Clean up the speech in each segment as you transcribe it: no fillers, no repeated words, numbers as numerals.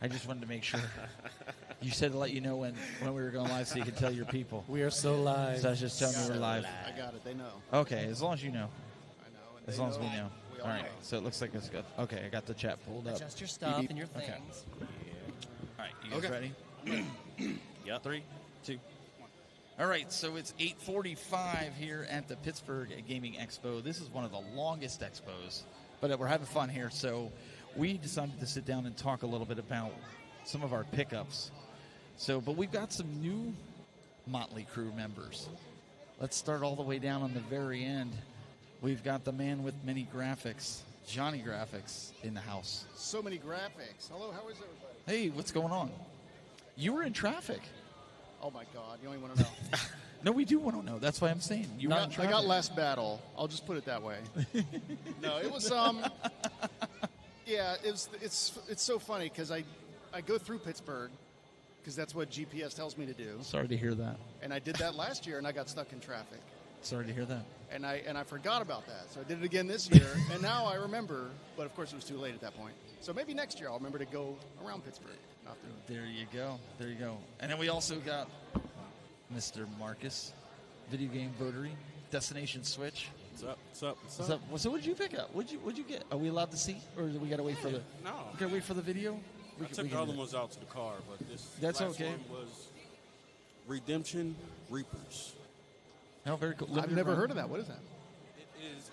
I just wanted to make sure. You said to let you know when we were going live so you could tell your people. We are so live. So I was just telling you we're live. I got it. They know. Okay, as long as you know. I know. And As they long as know. we know. We all All right, know. so it looks like it's good. Okay, I got the chat pulled up. Adjust your stuff and your things. Okay. All right, you guys ready? Yep. 3, 2, 1. All right, so it's 8:45 here at the Pittsburgh Gaming Expo. This is one of the longest expos, but we're having fun here. So we decided to sit down and talk a little bit about some of our pickups. But we've got some new Motley Crew members. Let's start all the way down on the very end. We've got the man with many graphics, Johnny Graphics, in the house. So many graphics. Hello, how is everybody? Hey, what's going on? You were in traffic. Oh my God! You only want to know. No, we do want to know. That's why I'm saying you were in I traffic. got last battle. I'll just put it that way. No, it was yeah, it's so funny because I go through Pittsburgh because that's what GPS tells me to do. Sorry to hear that. And I did that last year and I got stuck in traffic. Sorry to hear that. And I forgot about that. So I did it again this year and now I remember, but of course it was too late at that point. So maybe next year I'll remember to go around Pittsburgh. Not through. There you go. There you go. And then we also got Mr. Marcus, video game votary, Destination Switch. What's up? What's up? What's What's up? So what did you pick up? What'd you get? Are we allowed to see, or do we gotta wait for the? No. We gotta wait for the video. I took the other ones out to the car, but this That's last okay. one was Redemption Reapers. Oh, very cool. I've never heard of that. What is that? It is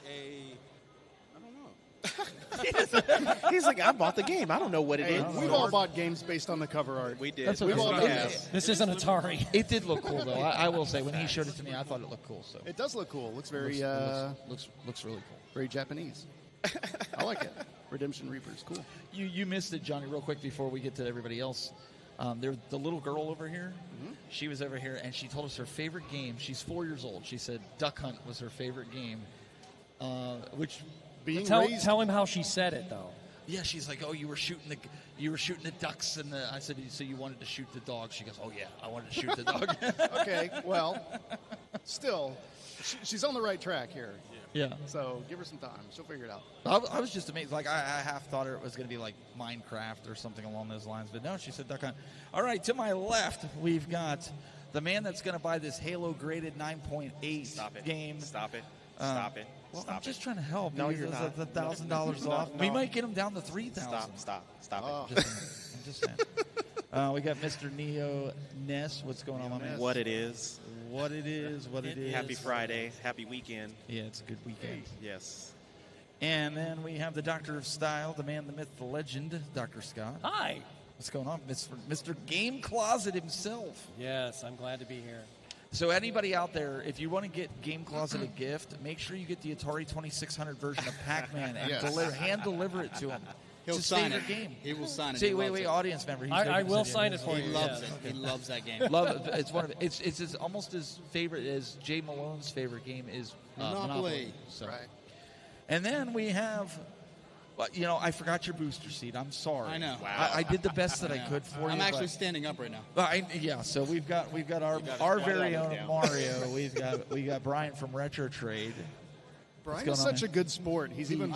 I don't know. He's like, I bought the game. I don't know what it Hey, is. we've all bought games based on the cover art. We did. That's We okay. all We've all have. This isn't Atari. It did look cool though. I will say when he showed it to me, I thought it looked cool. So It does look cool. It looks very looks really cool. very Japanese. I like it. Redemption Reapers, cool. You missed it, Johnny, real quick before we get to everybody else. The little girl over here, she was over here, and she told us her favorite game. She's 4 years old. She said Duck Hunt was her favorite game, which Being Tell raised him how she said it, though. yeah, she's like, oh, you were shooting the ducks, and I said, so you wanted to shoot the dog? She goes, oh yeah, I wanted to shoot the dog. Okay, well, still, she's on the right track here. Yeah. So give her some time. She'll figure it out. I was just amazed. Like, I half thought it was going to be like Minecraft or something along those lines. But no, she said Duck Hunt. All right, to my left, we've got the man that's going to buy this Halo-graded 9.8 Stop it. game. Stop it. Stop it. Well, Stop I'm just it. trying to help. No, Maybe you're there's not. $1,000 off. No. We might get him down to 3,000. Stop Oh. it. I'm just saying. We got Mr. Neo Ness. What's going on, my man? What it is. What it is. Happy Friday. Happy weekend. Yeah, it's a good weekend. Yes. And then we have the Doctor of Style, the man, the myth, the legend, Dr. Scott. Hi. What's going on? Mr. Game Closet himself. Yes, I'm glad to be here. So anybody out there, if you want to get Game Closet a gift, make sure you get the Atari 2600 version of Pac-Man and Yes. hand deliver it to him. He'll it's his sign favorite it. game. He will sign it. See, He loves wait, it. audience member. He's I will sign it for He you. loves yes. it. He loves that game. Love it. It's one of it's almost as favorite as Jay Malone's favorite game is Monopoly. So. Right. And then we have, I forgot your booster seat. I'm sorry. I know. Wow. I did the best that I could for you. I'm actually but- standing up right now. So we've got our very own Mario. we got Brian from Retro Trade. Brian going is on, such man? a good sport. He's even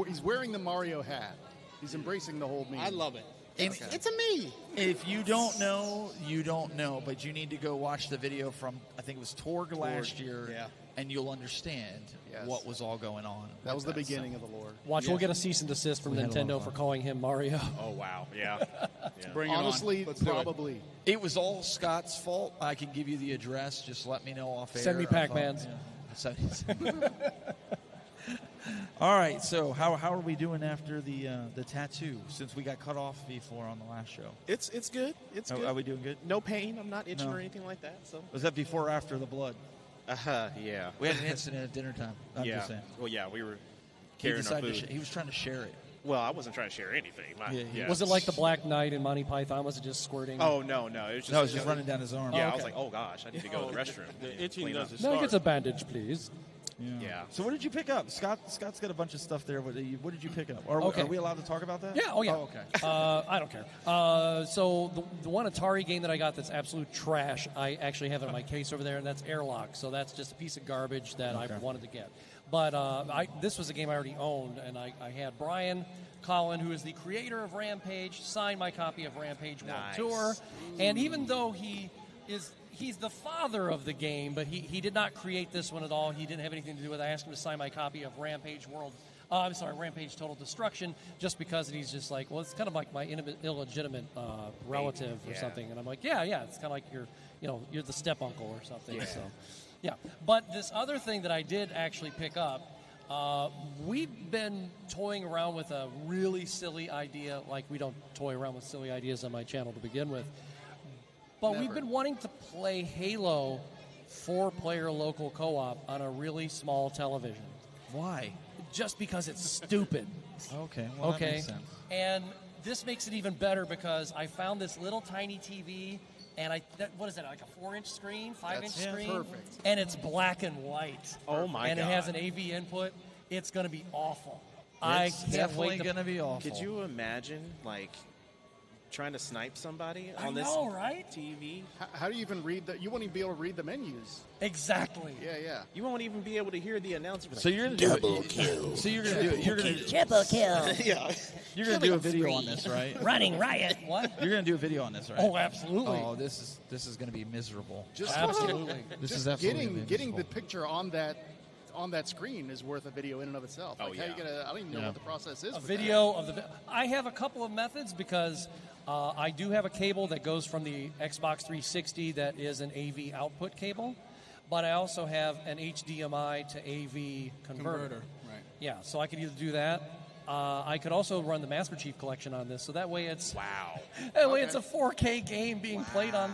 he's wearing the Mario hat. He's embracing the whole meme. I love it. And It's a me. if you don't know, you don't know, but you need to go watch the video from, I think it was Torg last year, yeah. and you'll understand Yes. what was all going on. That was the with beginning of the lore. Watch, Yeah. we'll get a cease and desist from We had a lot of Nintendo fun. for calling him Mario. Oh, wow. Yeah. Bring it Honestly, on. Let's do it. probably. It was all Scott's fault. I can give you the address. Just let me know off air. Send me Pac-Mans. All right, so how are we doing after the tattoo, since we got cut off before on the last show? It's good. It's good. Are we doing good? No pain. I'm not itching No. or anything like that. So. Was that before or after the blood? Yeah. We had an incident at dinner time. I'm yeah. just saying. Well, yeah, we were He carrying our decided food. he was trying to share it. Well, I wasn't trying to share anything. Yeah. Was it like the Black Knight in Monty Python? Was it just squirting? Oh, no. It was just, No, it was just running down his arm. Yeah, Oh, I was okay. like, oh, gosh, I need to go to the restroom. The itching Clean up. doesn't No, start. he gets a bandage, please. Yeah. So what did you pick up? Scott's got a bunch of stuff there. What did you pick up? Okay. Are we allowed to talk about that? Yeah, oh yeah. okay. I don't care. So the one Atari game that I got that's absolute trash, I actually have it in my case over there, and that's Airlock. So that's just a piece of garbage that I wanted to get. But this was a game I already owned, and I had Brian Collin, who is the creator of Rampage, sign my copy of Rampage World Tour. And even though he's the father of the game, but he did not create this one at all. He didn't have anything to do with it. I asked him to sign my copy of Rampage Rampage Total Destruction, just because he's just like, well, it's kind of like my illegitimate relative or something. And I'm like, yeah, it's kind of like you're the step uncle or something. Yeah. So, yeah. But this other thing that I did actually pick up, we've been toying around with a really silly idea. Like, we don't toy around with silly ideas on my channel to begin with. But we've been wanting to play Halo 4-player local co-op on a really small television. Why? Just because it's stupid. Okay. Well, that makes sense. And this makes it even better because I found this little tiny TV, and what is that, like a 4-inch screen, 5-inch screen? Perfect. And it's black and white. Oh, my God. And it has an AV input. It's going to be awful. I can't wait. Going to be awful. Could you imagine, like, trying to snipe somebody on this right? TV? How do you even read that? You won't even be able to read the menus. Exactly. Yeah. You won't even be able to hear the announcer. So you're going to double kill. So you're going to do. You're going to Triple kill. Yeah. You're going to do a video on this, right? Running riot. What? You're going to do a video on this, right? Oh, absolutely. Oh, this is going to be miserable. Absolutely. This is absolutely getting the miserable. picture on that screen is worth a video in and of itself. Like, how you gonna? I don't even know what the process is. A video of the. I have a couple of methods because I do have a cable that goes from the Xbox 360 that is an AV output cable, but I also have an HDMI to AV converter. Right. Yeah, so I could either do that. I could also run the Master Chief Collection on this, so that way it's it's a 4K game being played on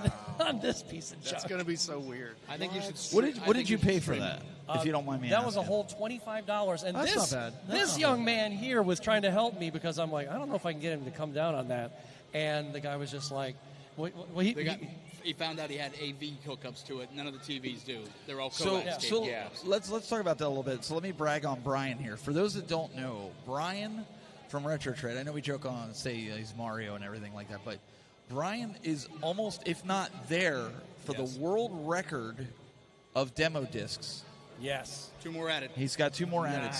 this piece of junk. That's gonna be so weird. I think you should. What did you pay for that? If you don't mind me asking. That was a whole $25, and That's not bad. this young man here was trying to help me because I'm like, I don't know if I can get him to come down on that, and the guy was just like, He found out he had AV hookups to it. None of the TVs do. They're all So coax cables. let's talk about that a little bit. So let me brag on Brian here. For those that don't know, Brian from Retro Trade, I know we joke on say he's Mario and everything like that, but Brian is almost, if not there, for the world record of demo discs. yes. 2 more added. He's got 2 more added.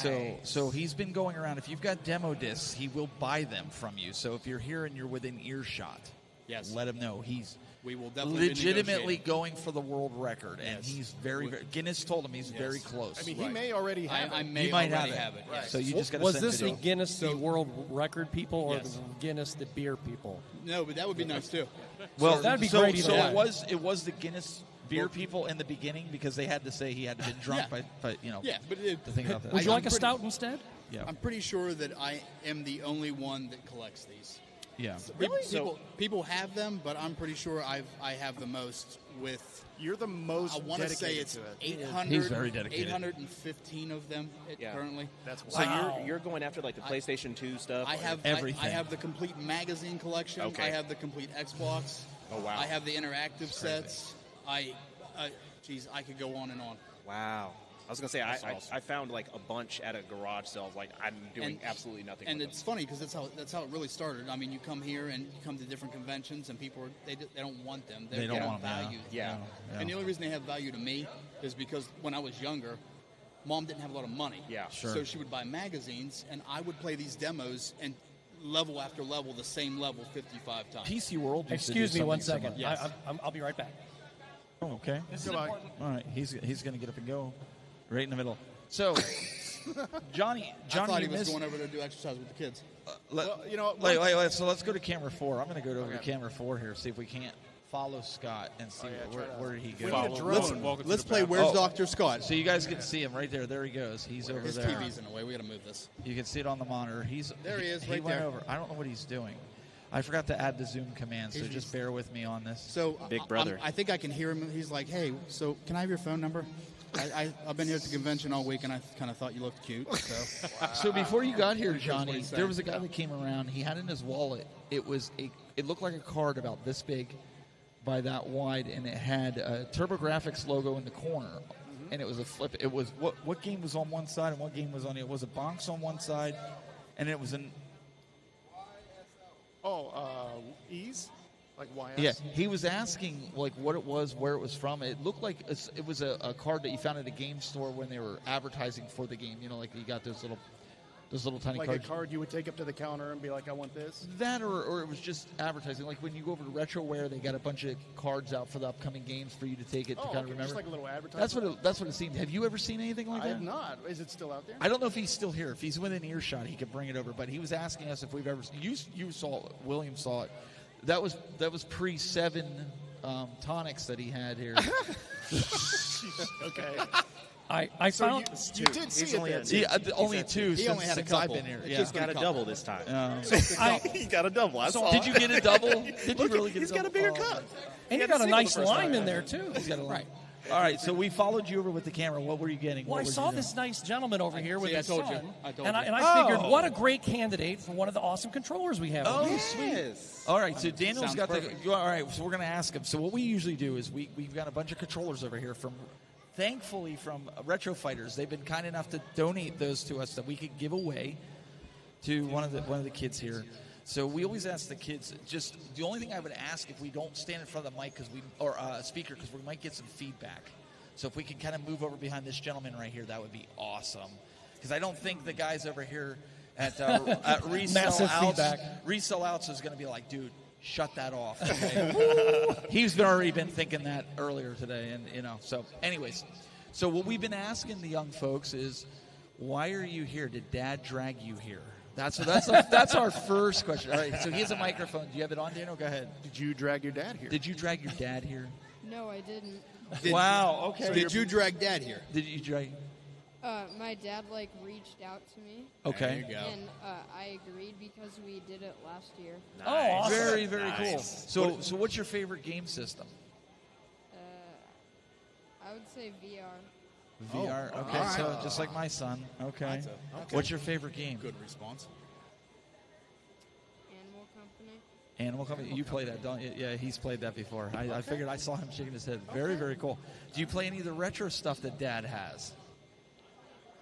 So he's been going around. If you've got demo discs, he will buy them from you. So if you're here and you're within earshot, let him know. We will definitely legitimately going for the world record, and he's very Guinness told him he's very close. I mean, he may already have it. I may you might already have it. Right. So you just got to Was send this the video. Guinness the world record people or Yes. the Guinness the beer people? No, but that would be nice too. Well, that'd be so, great either So way. it was the Guinness beer people in the beginning because they had to say he had been drunk by Yeah, but to think about that. Would you I'm like a pretty- stout instead? Yeah. I'm pretty sure that I am the only one that collects these. Yeah. People have them, but I'm pretty sure I have the most with. You're the most. I want to say dedicated it's to it. 800. He's very dedicated. 815 of them currently. That's So you're going after like the PlayStation 2 stuff? I have everything. I have the complete magazine collection. Okay. I have the complete Xbox. Oh, wow. I have the interactive sets. I could go on and on. Wow. I was gonna say I found like a bunch at a garage sale. Like I'm doing absolutely nothing. And with it's them. funny because that's how it really started. I mean, you come here and you come to different conventions, and people they don't want them. They don't want them, value. Yeah. And the only reason they have value to me is because when I was younger, Mom didn't have a lot of money. Yeah. Sure. So she would buy magazines, and I would play these demos and level after level, the same level 55 times. PC World. used to do Excuse me one something second. similar. Yes. I'll be right back. Oh, okay. This is Goodbye. important. All right. He's going to get up and go right in the middle. So, Johnny, I thought he you was missed. going over to do exercise with the kids. Well, you know, Wait. So let's go to camera 4. I'm going to go over to camera 4 here, see if we can't follow Scott and see where did he go. Let's play Where's Dr. Scott? So you guys can see him right there. There he goes. He's over His there. TV's in the way. We got to move this. You can see it on the monitor. There he is, He right went there. over. I don't know what he's doing. I forgot to add the Zoom command, so just bear with me on this. So Big brother. I think I can hear him. He's like, "Hey, so can I have your phone number? I've been here at the convention all week, and I kind of thought you looked cute." So So before you got here, what Johnny, he's saying. there was a guy that came around. He had in his wallet. It looked like a card about this big, by that wide, and it had a TurboGrafx logo in the corner. And it was a flip. It was what game was on one side and what game was on the other. It was a Bonks on one side, and it was an Ease. Like YS? Yeah, he was asking like what it was, where it was from. It looked like it was a card that you found at a game store when they were advertising for the game. You know, like you got those little tiny Like cards. a card you would take up to the counter and be like, I want this? That or it was just advertising. Like when you go over to RetroWare, they got a bunch of cards out for the upcoming games for you to take it to kind of remember. Just like a little advertisement? That's what it seemed. Have you ever seen anything like I that? have not. Is it still out there? I don't know if he's still here. If he's within earshot, he could bring it over. But he was asking us if we've ever. You saw it. William saw it. That was pre-7 tonics that he had here. Okay. I So found you did see He's it only then. at two. Yeah, only at two He only since had a I've couple. been here. It Yeah. He's got a double this time. He got a double. I saw. Did you get a double? Did you really get He's a double? got a bigger Oh, cup. and you had got to a single nice the first lime time. in there too. He's got a line. All right, so we followed you over with the camera. What were you getting? Well, I What was saw you this nice gentleman over here with See, I his told son, you. I told and you. I figured, what a great candidate for one of the awesome controllers we have. Oh, over here. sweet. All right, so Daniel's Sounds got perfect. all right, so we're going to ask him. So what we usually do is we've got a bunch of controllers over here thankfully from Retro Fighters. They've been kind enough to donate those to us that we could give away to one of the kids here. So we always ask the kids. Just the only thing I would ask if we don't stand in front of the mic or speaker because we might get some feedback. So if we can kind of move over behind this gentleman right here, that would be awesome. Because I don't think the guys over here at Resell Massive Outs, feedback. Resell Outs is going to be like, dude, shut that off. Okay? He's already been thinking that earlier today, and So, anyways, so what we've been asking the young folks is, why are you here? Did Dad drag you here? That's our first question. All right, so he has a microphone. Do you have it on, Daniel? Go ahead. Did you drag your dad here? Did you drag your dad here? No, I didn't. Wow. Okay. So did you drag Dad here? Did you drag? My dad reached out to me, Okay. There you go. and I agreed because we did it last year. Oh, awesome. Very, very Nice. cool. So what's your favorite game system? I would say VR. VR. Okay, all right. so just like my son. Okay. Okay. What's your favorite game? Good response. Animal Company. Animal Company. You play that, don't you? Yeah, he's played that before. I figured I saw him shaking his head. Very, very cool. Do you play any of the retro stuff that Dad has?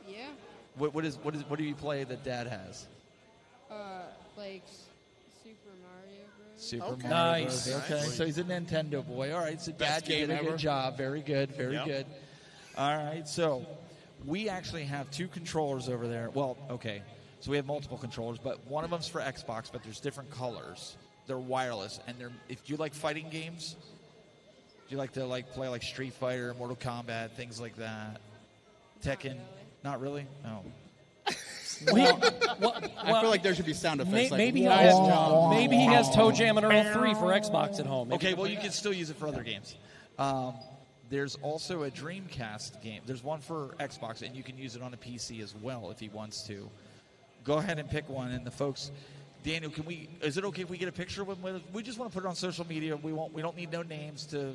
Yeah. What do you play that Dad has? Like Super Mario Bros. Super Mario Nice. Bros. Okay, so he's a Nintendo boy. All right, so Dad, Best you did game a good ever. job. Very good, very Yep. good. All right, so we actually have two controllers over there. Well, okay, so we have multiple controllers, but one of them's for Xbox, but there's different colors. They're wireless, and if you like fighting games, do you like to play like Street Fighter, Mortal Kombat, things like that? Tekken? Not really? No. I feel like there should be sound effects. Maybe, like, he nice has, job. maybe he has Toe Jam and Earl 3 for Xbox at home. Maybe Okay, he well, can you play can still use it for other games. There's also a Dreamcast game. There's one for Xbox, and you can use it on a PC as well if he wants to. Go ahead and pick one, and the folks. Daniel, is it okay if we get a picture of him? We just want to put it on social media. We don't need no names to,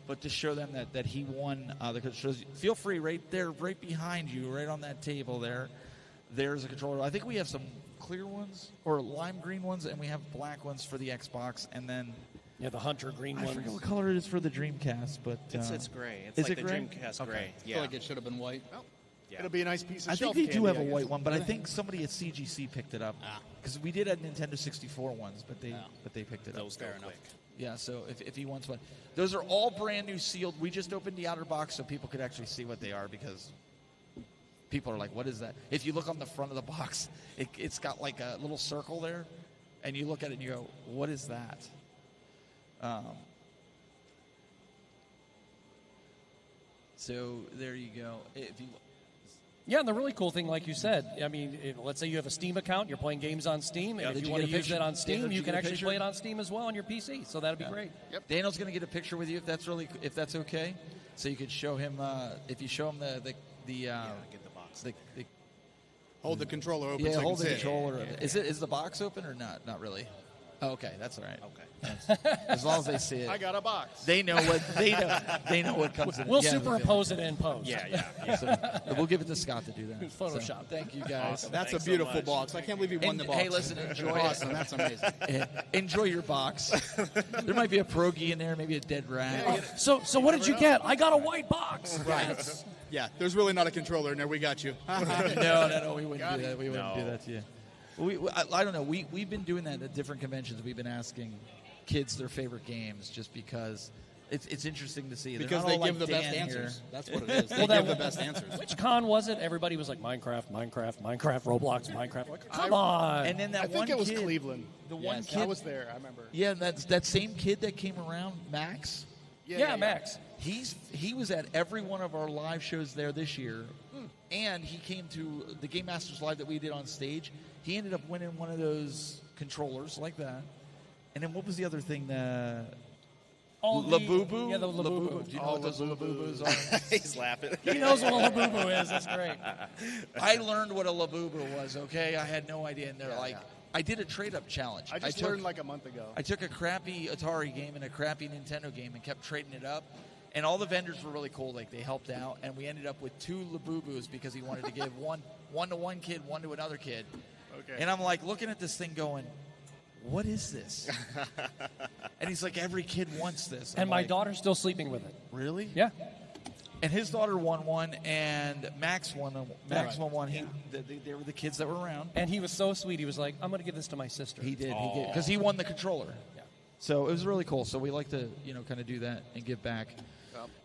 but to show them that he won the controllers. Feel free, right there, right behind you, right on that table there. There's a controller. I think we have some clear ones or lime green ones, and we have black ones for the Xbox, and then Yeah, the Hunter green I one. forget what color it is for the Dreamcast, but It's gray. It's is like it the gray? Dreamcast Okay. gray. I Yeah. feel like it should have been white. Yeah. It'll be a nice piece of I shelf think they do candy, have I a guess. white one, but I think somebody at CGC picked it up because we did have Nintendo 64 ones, but they picked it up. Those go quick. Yeah, so if he wants one, those are all brand new sealed. We just opened the outer box so people could actually see what they are because people are like, "What is that?" If you look on the front of the box, it's got like a little circle there, and you look at it and you go, "What is that?" So there you go. If you Yeah, and the really cool thing, like you said, I mean, let's say you have a Steam account, you're playing games on Steam, and Did if you you want get to a pitch that on picture? Steam, Did you you can get a actually picture? play it on Steam as well on your PC. So that'd be great. Daniel's going to get a picture with you if that's okay. So you could show him if you show him the Get the box. the Hold the controller open yeah, so you hold can the see controller. it. Is the box open or not? Not really. Oh, okay, that's all right. Okay. As long as they see it, I got a box. they know what they know what comes in. We'll Yeah, superimpose it in post. Yeah. So, we'll give it to Scott to do that. Photoshop. So, thank you guys. That's Thanks a so beautiful much. box. I can't believe you won the box. Hey, listen, enjoy it. Awesome. That's amazing. Enjoy your box. There might be a pierogi in there, maybe a dead rat. So what did you get? I got a white box. Right. Yeah, there's really not a controller in there. We got you. No, we wouldn't do that. We wouldn't do that to you. I don't know. We've been doing that at different conventions. We've been asking kids their favorite games just because it's interesting to see. They're Because not they all give like the best Dan answers. here. That's what it is. They Well, give that- the best answers. Which con was it? Everybody was like Minecraft, Roblox, Minecraft. Like, come on. And then that I think one it was kid, Cleveland. the one Yes, kid I was there. I remember. Yeah, that's that same kid that came around, Max. yeah, Max. He was at every one of our live shows there this year, and he came to the Game Masters Live that we did on stage. He ended up winning one of those controllers like that. And then what was the other thing? Oh, Labubu? Yeah, the Labubu. Do you know what those Labubus are? He's laughing. He knows what a Labubu is. That's great. I learned what a Labubu was, okay? I had no idea. And they're I did a trade-up challenge. I just learned like a month ago. I took a crappy Atari game and a crappy Nintendo game and kept trading it up. And all the vendors were really cool. Like, they helped out. And we ended up with 2 Labubus because he wanted to give one to one kid, one to another kid. Okay. And I'm like looking at this thing going, what is this? And he's like, every kid wants this. I'm And my like, daughter's still sleeping with it. Really? Yeah. And his daughter won one, and Max won one. They were the kids that were around. And he was so sweet. He was like, I'm going to give this to my sister. He did, because he won the controller. Yeah. So it was really cool. So we like to, kind of do that and give back.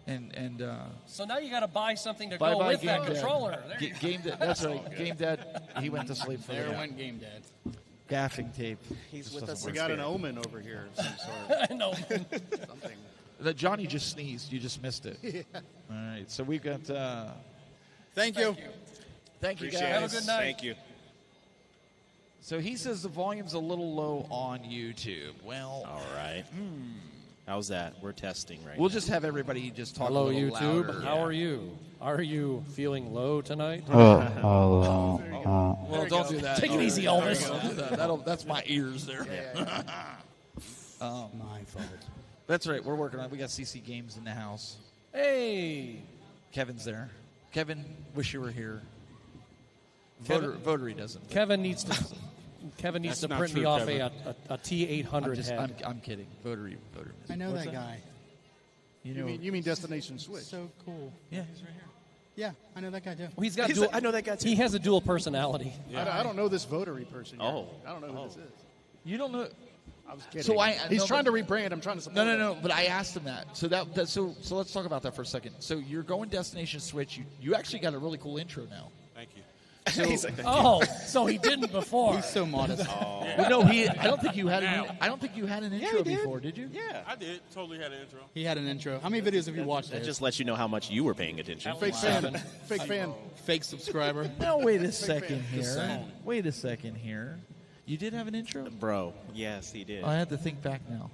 And So now you got to buy something to bye go bye with Game that Dad. controller. There you go. Game Dad. That's right. Game Dad. He went to sleep for There the went Game Dad. gaffing tape. He's Just with doesn't us. work. We got an omen over here of some sort. I know. Something. That Johnny just sneezed. You just missed it. Yeah. All right. So we've got. Thank you. Thank you, Appreciate guys. Have a good night. Thank you. So he says the volume's a little low on YouTube. Well, All right. How's that? We're testing right we'll now. just have everybody just talk Hello, a little YouTube. louder. How are you? Are you feeling low tonight? Well, don't do that. Take it easy, Don't Elvis. do that. That's my ears there. My fault. That's right. We're working on it. We got CC Games in the house. Hey. Kevin's there. Kevin, wish you were here. Kevin- Votary doesn't. Kevin needs to. Kevin needs That's to not print me true, off Kevin. a T800 head. I'm kidding. Votary. I know What's that guy. You know. You mean Destination Switch? So cool. Yeah, he's right here. Yeah, I know that guy too. Well, he's got He's dual, I know that guy too. He has a dual personality. I don't know this votary person. Yet. Oh. I don't know who this is. You don't know. I was kidding. So He's no, trying but- to rebrand. I'm trying to support him. No. But I asked him that. So let's talk about that for a second. So you're going Destination Switch. You actually got a really cool intro now. Thank you. He's like, Oh, so he didn't before. He's so modest. Well, no, I don't think you had an intro before, did you? yeah. I did. Totally had an intro. He had an intro. How many videos have you watched? That There? just lets you know how much you were paying attention. Fake fan. Fake fan. Fake subscriber. No, wait a second Just here. saying. Wait a second here. You did have an intro? Bro, yes, he did. I had to think back now.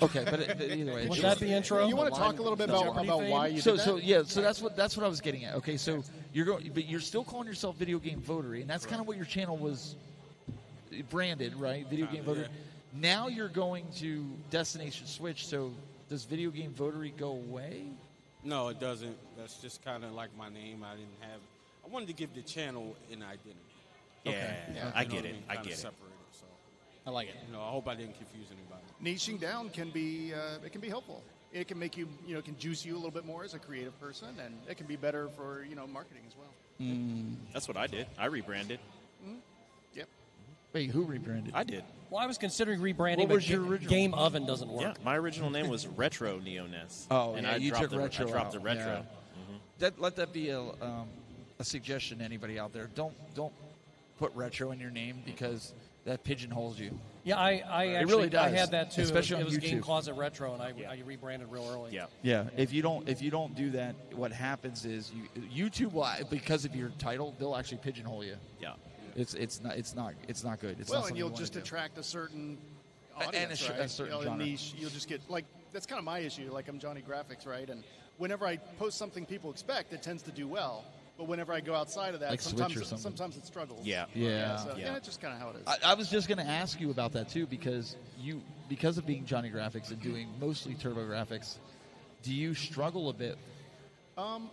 Okay, but either way. Was that the intro? You want to talk a little bit about why you did that? So that's what I was getting at. Okay, so but you're still calling yourself Video Game Votary, and that's kind of what your channel was branded, right? Video Game Votary. Yeah. Now you're going to Destination Switch. So does Video Game Votary go away? No, it doesn't. That's just kind of like my name. I wanted to give the channel an identity. Yeah, I get it. I Kinda get it. separate so, I like it. I hope I didn't confuse anybody. Niching down can be helpful. It can make you can juice you a little bit more as a creative person, and it can be better for marketing as well. That's what I did. I rebranded. Yep. Wait, who rebranded? I did. Well, I was considering rebranding, What but was your original? Game Oven doesn't work. Yeah, my original name was Retro Neoness. Oh, and yeah, I you dropped took the, retro I dropped the out, retro. yeah. Let that be a suggestion to anybody out there. Don't put retro in your name because that pigeonholes you. Yeah, I actually really does, I had that too. especially it on was Game YouTube. Closet Retro, and I rebranded real early. Yeah. Yeah, if you don't do that, what happens is YouTube will, because of your title, they'll actually pigeonhole you. Yeah. It's not good. It's Well, not and something you'll you wanna just do. attract a certain And audience, a right? certain a genre. niche. You'll just get that's kind of my issue. Like I'm Johnny Graphics, right? And whenever I post something people expect, it tends to do well. But whenever I go outside of that, Like Switch or something. sometimes it struggles. Yeah. Yeah. So, Yeah. it's just kind of how it is. I was just going to ask you about that too because of being Johnny Graphics and doing mostly Turbo Graphics, do you struggle a bit?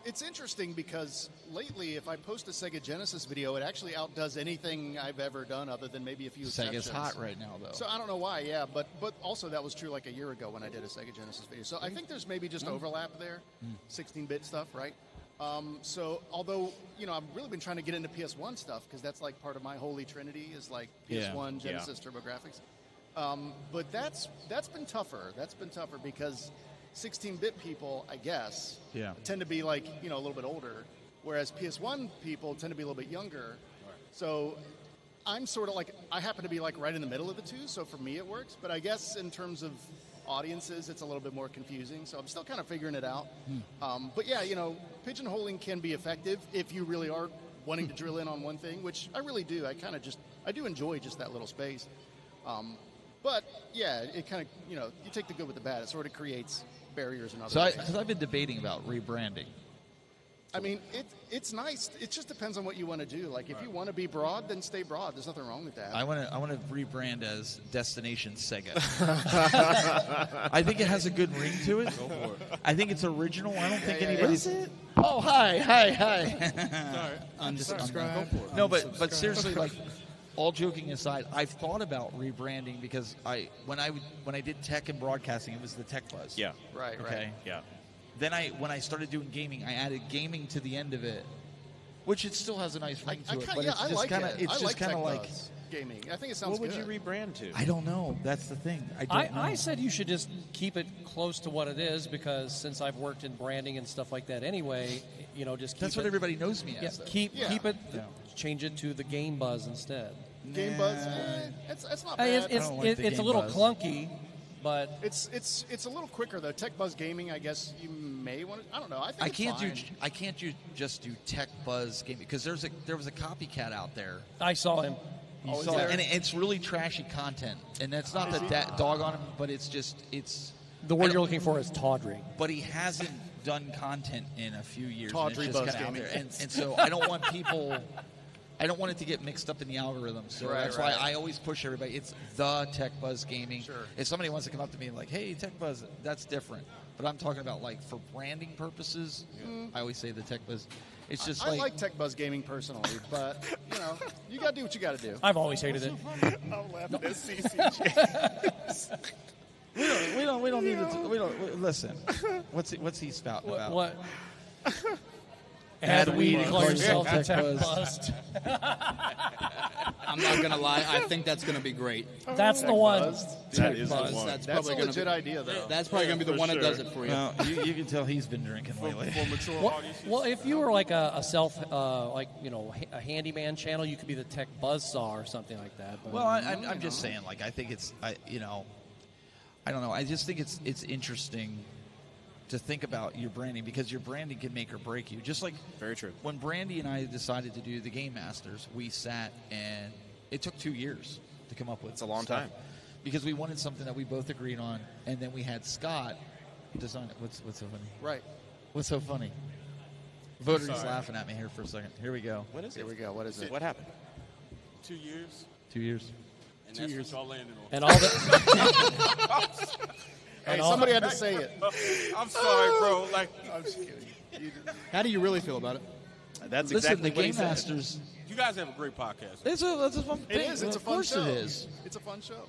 It's interesting because lately, if I post a Sega Genesis video, it actually outdoes anything I've ever done, other than maybe a few exceptions. Sega's hot right now, though. So I don't know why, yeah, but also that was true like a year ago when I did a Sega Genesis video. So I think there's maybe just overlap there, 16-bit stuff, right? So although, I've really been trying to get into PS1 stuff because that's like part of my holy trinity is like PS1, Genesis, TurboGrafx. But that's been tougher. That's been tougher because 16-bit people, I guess, tend to be like, a little bit older, whereas PS1 people tend to be a little bit younger. Right. So I'm sort of like, I happen to be like right in the middle of the two, so for me it works. But I guess in terms of audiences, it's a little bit more confusing. So I'm still kind of figuring it out. But yeah, pigeonholing can be effective if you really are wanting to drill in on one thing, which I really do. I do enjoy just that little space. But yeah, it kind of, you take the good with the bad. It sort of creates barriers and other things. Because I've been debating about rebranding. I mean, it's nice. It just depends on what you want to do. Like, if you want to be broad, then stay broad. There's nothing wrong with that. I want to rebrand as Destination Sega. I think it has a good ring to it. Go for it. I think it's original. I don't think anybody's. Is it? Oh, hi. Sorry. Unsubscribe. No, but seriously, like, all joking aside, I've thought about rebranding because when I did tech and broadcasting, it was the Tech Buzz. Yeah. Right. Okay. Yeah. Then when I started doing gaming, I added gaming to the end of it, which it still has a nice ring to it. But it's just kind of like gaming. I think it sounds good. What would you rebrand to? I don't know. That's the thing. I said you should just keep it close to what it is because since I've worked in branding and stuff like that anyway, just keep that's what everybody knows me as. Keep it. Change it to the Game Buzz instead. Game Buzz. It's not bad. It's a little clunky. But it's a little quicker though. Tech Buzz Gaming, I guess you may want to. I don't know. I can't just do Tech Buzz Gaming because there was a copycat out there. I saw him. And it's really trashy content, and that's not the dog on him, but it's the word you're looking for is tawdry. But he hasn't done content in a few years. Tawdry Buzz Gaming, and so I don't want people. I don't want it to get mixed up in the algorithm, so that's why I always push everybody. It's the Tech Buzz Gaming. Sure. If somebody wants to come up to me like, "Hey, Tech Buzz," that's different. But I'm talking about like for branding purposes. I always say the Tech Buzz. It's just I like Tech Buzz Gaming personally, but you got to do what you got to do. I've always hated it. I'm laughing at CCJ. We don't need to. Listen. What's he spouting about? What? Add weed and call call yourself yourself Tech Tech Buzz. I'm not gonna lie. I think that's gonna be great. That's the one. That is the one. That's That's probably a gonna legit be, idea, though. That's probably gonna be the one that does it for you. Well, you can tell he's been drinking lately. For mature audiences. Well, if you were like a self, a handyman channel, you could be the Tech Buzzsaw or something like that. But, Well, I'm just saying, like, I think it's, I don't know. I just think it's interesting to think about your branding because your branding can make or break you. Just like Very true. when Brandy and I decided to do the Game Masters, we sat and it took 2 years to come up with. It's a long stuff. time. Because we wanted something that we both agreed on, and then we had Scott design it. What's so funny? Right. What's so funny? Voter's laughing at me here for a second. Here we go. What is it? Here we go. What is it? What happened? 2 years. 2 years. And that's what y'all landed on. and all the Hey, somebody had to say it. I'm sorry, bro. Like, I'm just kidding. How do you really feel about it? That's Listen, exactly the what he Game said. Masters. you guys have a great podcast. It's a fun It thing. is. It's a Of fun course show. it is. It's a fun show.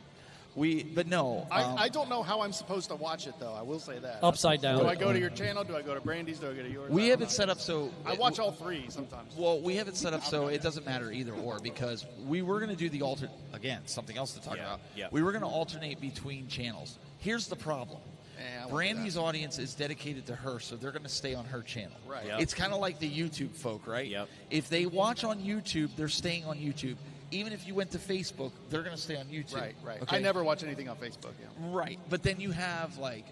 But no. I don't know how I'm supposed to watch it, though. I will say that. upside down. Do I go to your channel? Do I go to Brandy's? Do I go to yours? We have it set up so. I watch all three sometimes. Well, we have it set up so it doesn't matter either or because we were going to do the again, something else to talk about. Yeah. We were going to alternate between channels. Here's the problem. I won't do Brandy's that. audience is dedicated to her, so they're going to stay on her channel. Right. Yep. It's kind of like the YouTube folk, right? Yep. If they watch on YouTube, they're staying on YouTube. Even if you went to Facebook, they're going to stay on YouTube. Right. Okay? I never watch anything on Facebook. Yeah. Right. But then you have, like,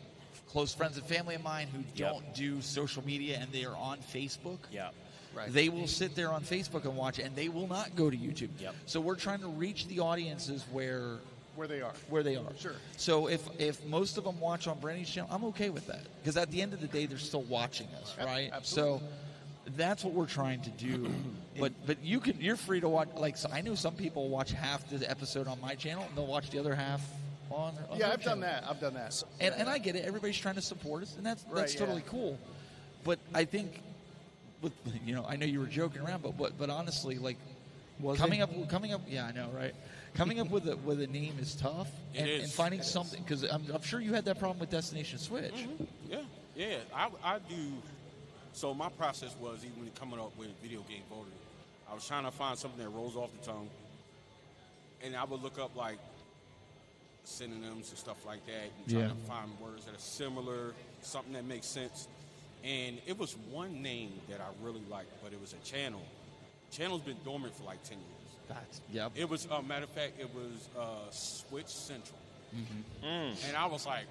close friends and family of mine who Yep. don't do social media and they are on Facebook. Yeah. Right. They will sit there on Facebook and watch, and they will not go to YouTube. Yep. So we're trying to reach the audiences where Where they are. Sure. So if most of them watch on Brandy's channel, I'm okay with that because at the end of the day, they're still watching us, right? Absolutely. So that's what we're trying to do. but you're free to watch. Like, so I know some people watch half the episode on my channel, and they'll watch the other half on. Yeah, their I've done channel. that. I've done that. And I get it. Everybody's trying to support us, and that's Right, totally yeah. cool. But I think, with I know you were joking around, but honestly, like coming up, yeah, I know, right? Coming up with a name is tough, and finding something because I'm sure you had that problem with Destination Switch. Mm-hmm. Yeah. I do So my process was, even when coming up with video game voting, I was trying to find something that rolls off the tongue, and I would look up like synonyms and stuff like that, and trying to find words that are similar, something that makes sense. And it was one name that I really liked, but it was a channel. Channel's been dormant for like 10 years. It was, matter of fact, it was Switch Central. And I was like,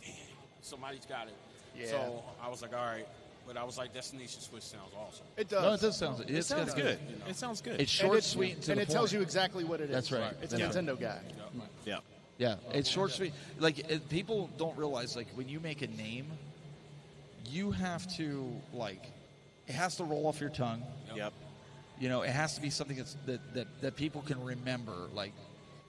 damn, somebody's got it. Yeah. So I was like, all right. But I was like, Destination Switch sounds awesome. It does. No, it does sound. It sounds good. It sounds good. It's short, sweet, and to the it point. tells you exactly what it is. That's right. It's a Nintendo guy. Yeah. Yeah, it's short, sweet. Like people don't realize, like when you make a name, you have to it has to roll off your tongue. Yep. You know, it has to be something that people can remember. Like,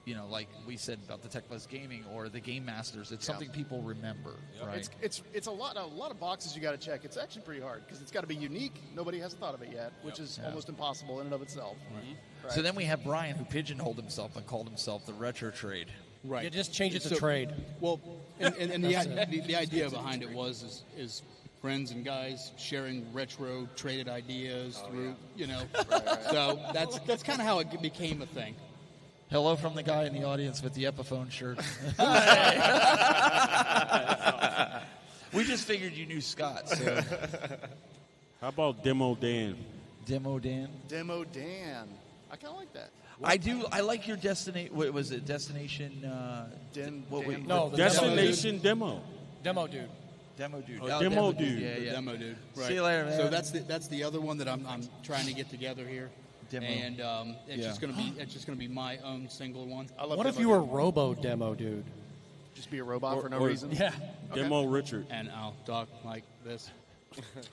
you know, like we said about the Tech Buzz Gaming or the Game Masters. It's something people remember, right? It's a lot of boxes you got to check. It's actually pretty hard because it's got to be unique. Nobody has thought of it yet, which is almost impossible in and of itself. Right. So then we have Brian, who pigeonholed himself and called himself the Retro Trade. Right. You just change it to trade. Well, and the idea behind it is friends and guys sharing retro traded ideas through, you know. So that's kind of how it became a thing. Hello from the guy in the audience with the Epiphone shirt. We just figured you knew Scott. So. How about Demo Dan? Demo Dan? Demo Dan. I kind of like that. I do. I like your destination. What was it? Destination. Destination Demo. Demo Dude. Demo Dude. Demo Dude. Yeah. Demo Dude. Right. See you later, man. So that's the other one that I'm trying to get together here. Demo. And it's just gonna be my own single one. I love What if Demo you were Dude. Robo Demo Dude? Just be a robot for no or- reason? Yeah. Demo Richard. And I'll talk like this.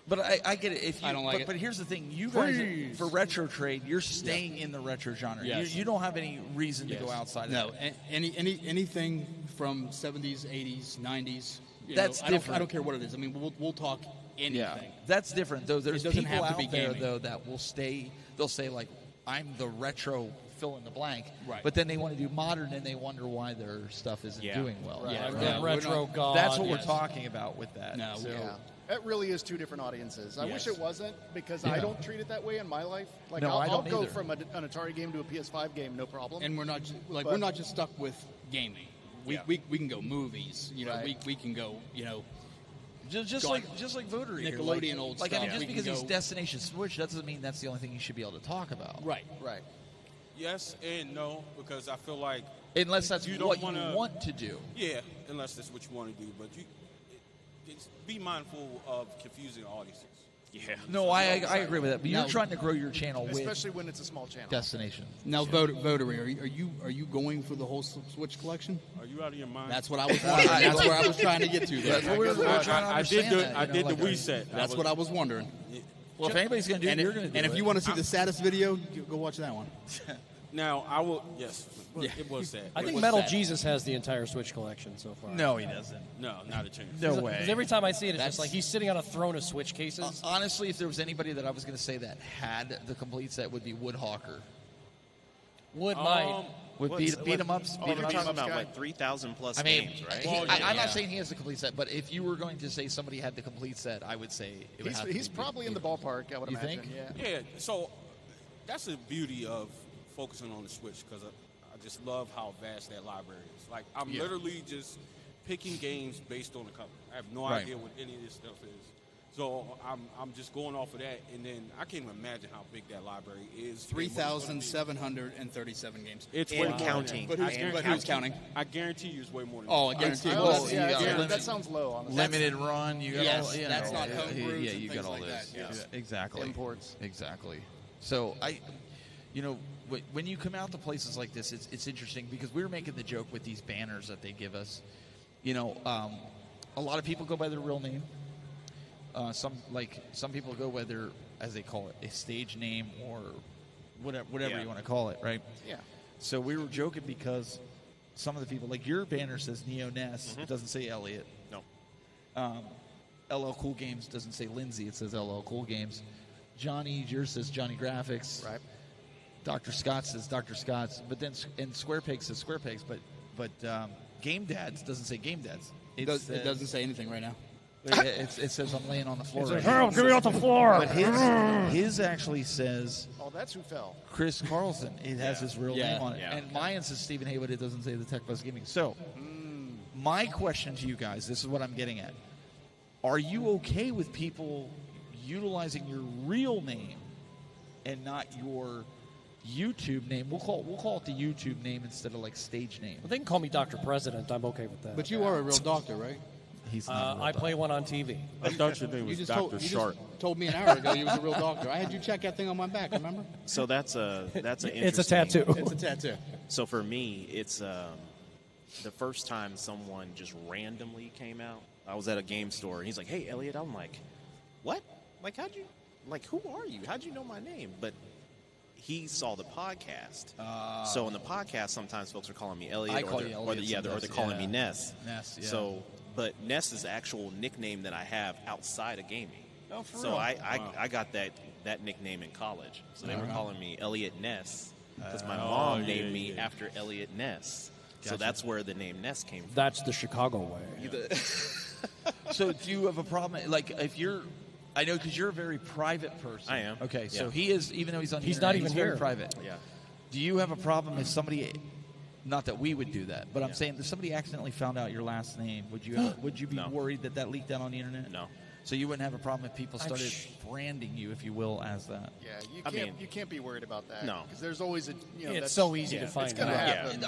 But I get it. If you, I don't like it. But here's the thing: you guys, Freeze. for retro trade, you're staying in the retro genre. Yes. You don't have any reason to go outside. No, of it. anything from 70s, 80s, 90s. That's different. I don't care what it is. I mean, we'll talk anything. Yeah, that's different. Though there's It doesn't people have to out be there gaming. though that will stay. They'll say like, "I'm the retro fill in the blank," Right. But then they want to do modern and they wonder why their stuff isn't doing well. Right. I'm Yeah, the we're retro not- god. That's what we're Yes. talking about with that. No, So- Yeah. It really is two different audiences. I wish Yes. it wasn't because I don't treat it that way in my life. Like No, I I'll don't go either. from an Atari game to a PS5 game, no problem. And we're not But- we're not just stuck with gaming. We can go movies. You know, Right. we can go. You know, Just Gone. like Votery. here. Nickelodeon like, old like, I mean, stuff. just We because can he's go- Destination Switch, that doesn't mean that's the only thing you should be able to talk about. right. right. Yes and no, because I feel like Unless that's You don't what wanna- you want to do. unless that's what you want to do, but it's be mindful of confusing audiences. Yeah. No, I agree with that. But you're No. trying to grow your channel with Especially when it's a small channel. Destination. Now, Votery, are you going for the whole Switch collection? Are you out of your mind? That's what I was wondering. That's where I was trying to get to. That's There. what we're trying to I did understand. the I did the like, reset. That's what I was wondering. Well, if anybody's going to do it, you're going to do it. And if you want to see the saddest video, go watch that one. Now I will. Yes, it was sad. I It think was Metal sad. Jesus has the entire Switch collection so far. No, he doesn't. No, not a chance. No Because way. every time I see it, it's That's- just like he's sitting on a throne of Switch cases. Honestly, if there was anybody that I was going to say that had the complete set, would be Woodhawker. Would might. Would beat him ups. We're Beat 'em talking ups. about guy. like 3,000 plus I mean, games, right? I'm not saying he has the complete set, but if you were going to say somebody had the complete set, I would say it would have to He's be probably in the ballpark, I would You imagine. think? Yeah. Yeah, so that's the beauty of focusing on the Switch because I just love how vast that library is. Like I'm literally just picking games based on the cover. I have no Right. idea what any of this stuff is. So I'm just going off of that, and then I can't even imagine how big that library is. 3,737 games. It's And way more than counting. that. But who's counting? I guarantee you it's way more than Oh, I that. guarantee. Oh, Well, that's, you yeah, got yeah, limited- that sounds low, honestly. Limited run, you got Yes, all, you that's know, not homebrews yeah, and you things got all like this. that, yes. Yeah, exactly. Imports. Exactly. So when you come out to places like this, it's interesting because we were making the joke with these banners that they give us. You know, a lot of people go by their real name. Some people go by their, as they call it, a stage name or whatever you want to call it, right? Yeah. So we were joking because some of the people, like your banner says Neo Ness, it doesn't say Elliot. No. LL Cool Games doesn't say Lindsay, it says LL Cool Games. Johnny, yours says Johnny Graphics. Right. Dr. Scott says Dr. Scott's, but then and Square Pigs says Square Pigs, but Game Dads doesn't say Game Dads. It doesn't say anything right now. It says I'm laying on the floor. Right Harold, get me off the floor. But his actually says Oh, that's who fell. Chris Carlson. It has his real name on it. Yeah. And mine says Stephen Haywood. It doesn't say the Tech Buzz Gaming. So, my question to you guys, this is what I'm getting at. Are you okay with people utilizing your real name and not your YouTube name? We'll call it the YouTube name instead of like stage name. Well, they can call me Dr. President. I'm okay with that. But you are a real doctor, right? He's not a real I doctor. play one on TV. I thought your name You was just Dr. Sharp. told me an hour ago you was a real doctor. I had you check that thing on my back. Remember? So that's an It's a interesting- tattoo. It's a tattoo. So for me, it's the first time someone just randomly came out. I was at a game store, and he's like, "Hey, Elliot." I'm like, "What? Like, who are you? How'd you know my name?" But he saw the podcast. So in the podcast, sometimes folks are calling me Elliot. I call you Elliot or they're sometimes, calling yeah. me Ness. Ness, yeah. So, but Ness is the actual nickname that I have outside of gaming. Oh, for so real? I got that nickname in college. So they were calling me Elliot Ness because my mom named me after Elliot Ness. So Gotcha. that's where the name Ness came from. That's the Chicago way. So do you have a problem? Like, if you're, I know because you're a very private person. I am. Okay, so Yeah. he is, even though he's on the He's internet, not even he's very here. private. Yeah. Do you have a problem if somebody, not that we would do that, but I'm saying if somebody accidentally found out your last name, would you be No. worried that leaked out on the internet? No. So you wouldn't have a problem if people started branding you, if you will, as that. Yeah, you can't be worried about that. No. because there's always a It's that's so easy to It's find gonna out. happen.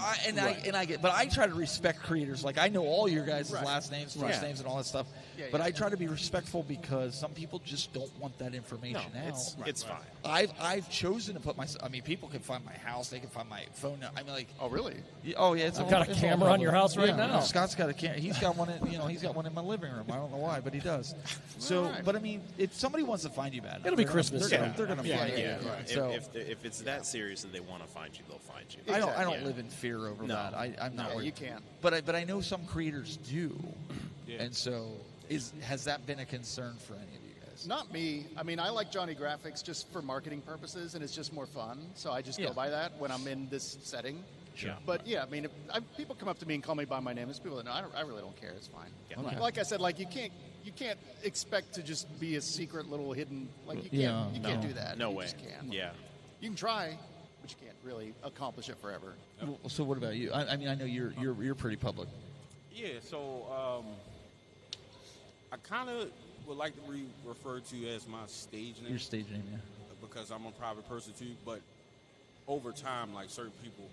And I get, but I try to respect creators. Like, I know all your guys' last names, first Yeah. names, and all that stuff. Yeah, but yeah. I try to be respectful because some people just don't want that information No, out. it's fine. I've chosen to put myself. I mean, people can find my house. They can find my phone. I mean, like, Oh, really? oh yeah, it's I've all, got a it's all camera on your public. house right Yeah, now. Scott's got a camera. He's got one. He's got one in my living room. I don't know why, but he does. So, All right. but I mean, if somebody wants to find you, bad, It'll be Christmas. They're gonna find you. Yeah. So If it's that serious that they want to find you, they'll find you. I don't Exactly. live in fear over No. that. I'm not No, worried. you can't. But I know some creators do, Yeah. and so has that been a concern for any of you guys? Not me. I mean, I like Johnny Graphics just for marketing purposes, and it's just more fun. So I just Yeah. go by that when I'm in this setting. Sure. But yeah, I mean, if people come up to me and call me by my name. There's people that know. I really don't care. It's fine. Yeah. Okay. Like I said, like you can't expect to just be a secret little hidden. Like you Yeah. can't. You can't do that. No You way. Just can't. Yeah. You can try, but you can't really accomplish it forever. So what about you? I mean, I know you're pretty public. Yeah, so I kind of would like to be referred to as my stage name Your stage name, yeah. because I'm a private person too. But over time, like certain people,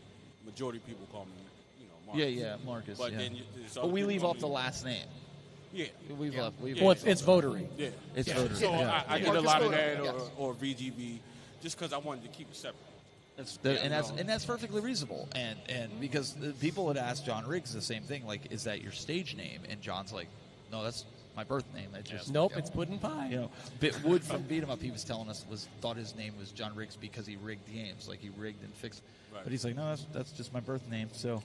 majority of people call me, Marcus. Yeah, Marcus. But yeah. then there's But other we people leave call off me- the last name. Yeah, We've left. Well, it's votery. yeah. It's yeah. voted, So yeah. I did a Marcus lot of voted, that, yes. or VGB, just because I wanted to keep it separate. And that's perfectly reasonable. And because the people had asked John Riggs the same thing, like, is that your stage name? And John's like, no, that's my birth name. That's just Nope, it's pudding pie. You know, Wood from Beat 'em Up, he was telling us thought his name was John Riggs because he rigged games, like he rigged and fixed. Right. But he's like, no, that's just my birth name. So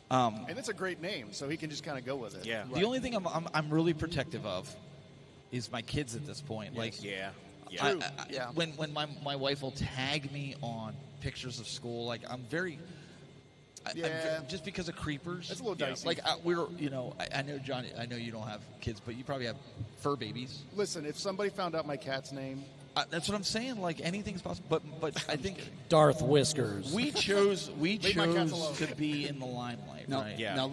And it's a great name, so he can just kind of go with it. Yeah. the only thing I'm really protective of is my kids at this point. Like, Yeah. True. Yeah. when my wife will tag me on pictures of school, like I'm very. Yeah. Just because of creepers. It's a little dicey. Like we're, I know Johnny. I know you don't have kids, but you probably have fur babies. Listen, if somebody found out my cat's name, That's what I'm saying. Like anything's possible. But I think Darth Whiskers. we chose my cats alone. to be in the limelight, Now, right? Yeah. now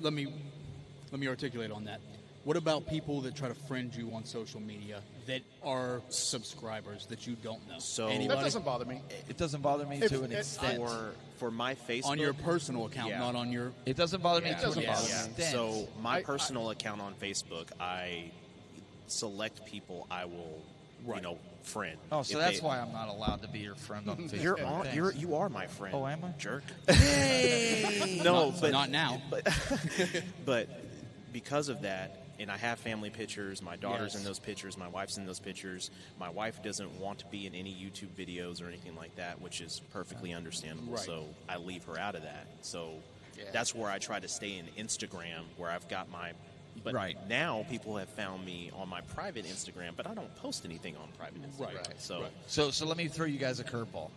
let me articulate on that. What about people that try to friend you on social media that are subscribers that you don't know? So that doesn't bother me. It doesn't bother me to an extent. for my Facebook on your personal account, Yeah. not on your. It doesn't bother me Yeah. to an It doesn't extent. bother So my I- personal account on Facebook, I select people I will, friend. Oh, so If that's they- why I'm not allowed to be your friend on Facebook. You're on. Thanks. You are my friend. Oh, am I? Jerk. Hey! No, Not- but not now. But because of that, and I have family pictures. My daughter's Yes. in those pictures. My wife's in those pictures. My wife doesn't want to be in any YouTube videos or anything like that, which is perfectly understandable. Right. So I leave her out of that. So Yeah. that's where I try to stay in Instagram, where I've got my. But Right. now people have found me on my private Instagram, but I don't post anything on private Instagram. Right. So So let me throw you guys a curveball.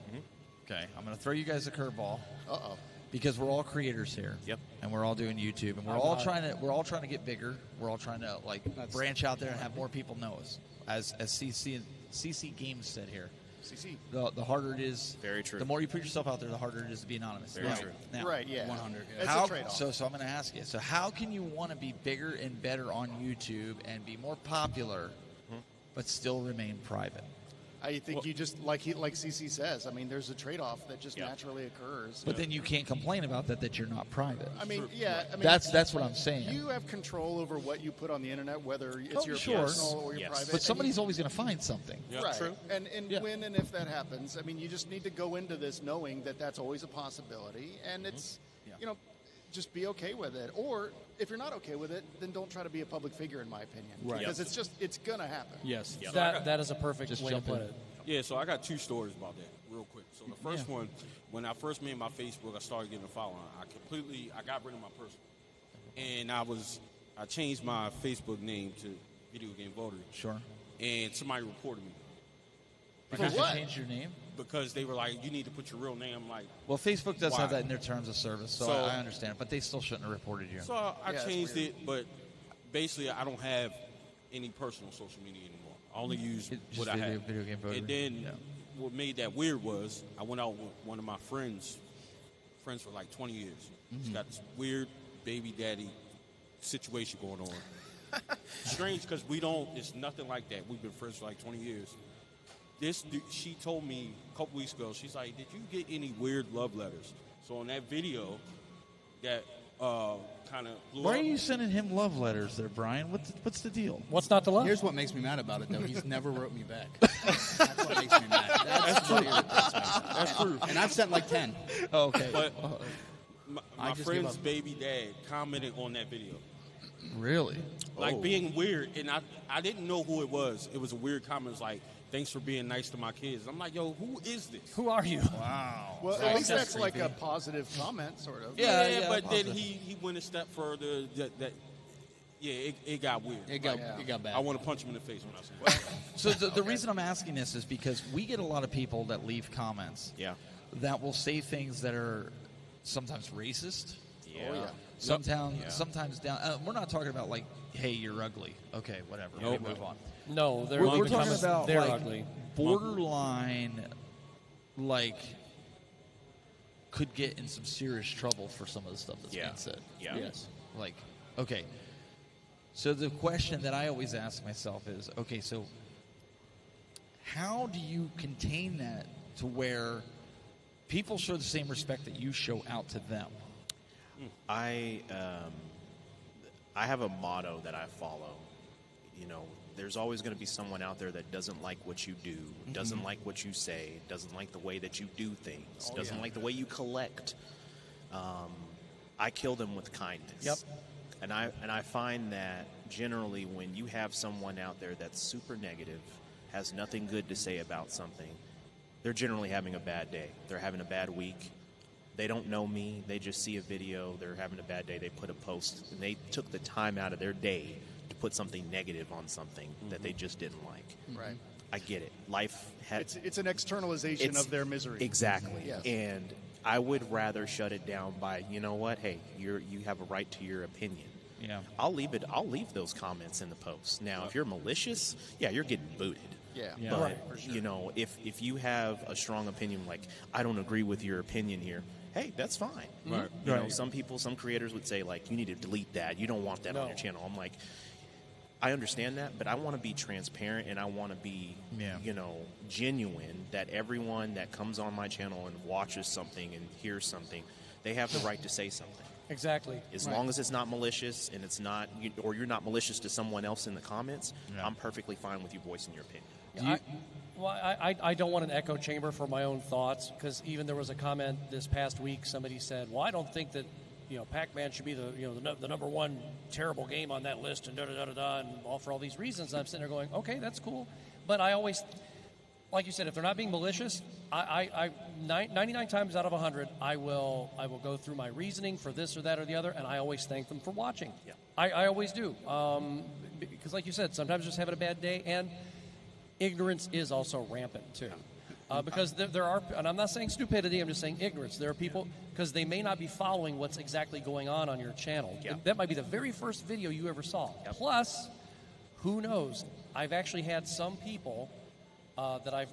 Okay, I'm going to throw you guys a curveball. Uh-oh. because we're all creators here. Yep. And we're all doing YouTube, and we're all trying to get bigger. We're all trying to branch out there and have more people know us. As CC Games said here. CC. The harder it is. Very true. The more you put yourself out there, the harder it is to be anonymous. Very true. Now, Right, yeah. 100. Yeah. It's how, a trade-off. so I'm going to ask you. So how can you want to be bigger and better on YouTube and be more popular, but still remain private? I think you just like CC says. I mean, there's a trade-off that just naturally occurs. But then you can't complain about that you're not private. I mean, yeah. I mean, that's what I'm saying. You have control over what you put on the internet, whether it's your sure. personal or your private. But somebody's always going to find something. Right. True. And when and if that happens, I mean, you just need to go into this knowing that that's always a possibility, and it's, just be okay with it. Or if you're not okay with it, then don't try to be a public figure, in my opinion. Right. Because it's going to happen. Yes. That is a perfect way to jump put in. it. Yeah, so I got 2 stories about that real quick. So the first one, when I first made my Facebook, I started getting a following. I got rid of my personal. And I changed my Facebook name to Video Game Voter. Sure. And somebody reported me. Because what? you changed your name? Because they were like, you need to put your real name. I'm like, Well, Facebook does Why? have that in their terms of service, so I understand. But they still shouldn't have reported you. so I Yeah, it's changed weird. it, but basically I don't have any personal social media anymore. I only use Just what I have. Video Game Voter. And then Yeah. what made that weird was I went out with one of my friends for like 20 years. He's got this weird baby daddy situation going on. Strange because it's nothing like that. We've been friends for like 20 years. She told me a couple weeks ago, she's like, did you get any weird love letters? So on that video, that kind of blew Why up. are you sending him love letters there, Brian? What's the deal? What's not to love? Here's what makes me mad about it, though. He's never wrote me back. That's what makes me mad. That's true. That's true. And I've sent like 10. Oh, okay. But I my just friend's give up. baby dad commented on that video. Really? Like being weird, and I didn't know who it was. It was a weird comment. It was like, thanks for being nice to my kids. I'm like, yo, who is this? Who are you? Wow. Well, That's at least that's creepy. like a positive comment, sort of. Yeah, but positive. then he went a step further. It got weird. It got bad. I want to punch him in the face when I say that. So the reason I'm asking this is because we get a lot of people that leave comments Yeah. that will say things that are sometimes racist. Yeah. Oh, yeah. Sometimes down. We're not talking about like, hey, you're ugly. Okay, whatever. Nope. We move on. No, they're We're the talking comments, about they're like ugly. borderline, like could get in some serious trouble for some of the stuff that's Yeah. being said. Yeah. Yes. Like, okay. So the question that I always ask myself is, okay, so how do you contain that to where people show the same respect that you show out to them? I have a motto that I follow. You know, there's always going to be someone out there that doesn't like what you do, doesn't like what you say, doesn't like the way that you do things, doesn't like the way you collect. I kill them with kindness. Yep. And I find that generally when you have someone out there that's super negative, has nothing good to say about something, they're generally having a bad day. They're having a bad week. They don't know me. They just see a video. They're having a bad day. They put a post. And they took the time out of their day to put something negative on something that they just didn't like. Right. I get it. Life has... It's an externalization of their misery. Exactly. Yes. And I would rather shut it down by, you know what, hey, you have a right to your opinion. Yeah. I'll leave those comments in the post. Now, if you're malicious, yeah, you're getting booted. Yeah. Yeah. But, you know, if you have a strong opinion, like, I don't agree with your opinion here, hey, that's fine. Right. You know, Right. some creators would say, like, you need to delete that. You don't want that on No. your channel. I'm like, I understand that, but I want to be transparent and I want to be, Yeah. you know, genuine that everyone that comes on my channel and watches something and hears something, they have the right to say something. Exactly. As long as it's not malicious and it's not, or you're not malicious to someone else in the comments, Yeah. I'm perfectly fine with you voicing your opinion. I don't want an echo chamber for my own thoughts, because even there was a comment this past week. Somebody said, "Well, I don't think that Pac-Man should be the number one terrible game on that list," and da da da da da, and all for all these reasons. And I'm sitting there going, "Okay, that's cool," but I always, like you said, if they're not being malicious, 99 times out of 100, I will go through my reasoning for this or that or the other, and I always thank them for watching. Yeah. I always do, because like you said, sometimes just having a bad day, and ignorance is also rampant too. Because there are, and I'm not saying stupidity, I'm just saying ignorance. There are people, because they may not be following what's exactly going on your channel. Yeah. That might be the very first video you ever saw. Yep. Plus, who knows? I've actually had some people that I've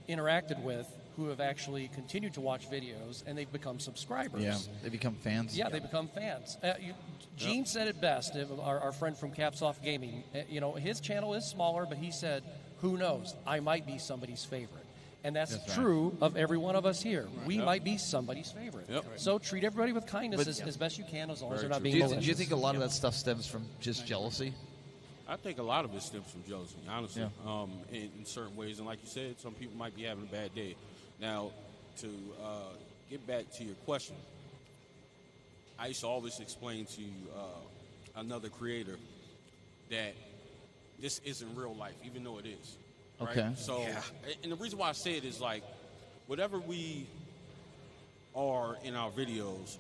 interacted with who have actually continued to watch videos, and they've become subscribers. Yeah, they become fans. Yeah, they become fans. Gene said it best, our friend from Caps Off Gaming. His channel is smaller, but he said, who knows? I might be somebody's favorite. And that's true of every one of us here. We might be somebody's favorite. Yep. So treat everybody with kindness as best you can, as long as they're not being malicious. Do you think a lot of that stuff stems from just jealousy? I think a lot of it stems from jealousy, honestly, in certain ways. And like you said, some people might be having a bad day. Now, to get back to your question, I used to always explain to another creator that this isn't real life, even though it is. Right? Okay. So, and the reason why I say it is like, whatever we are in our videos,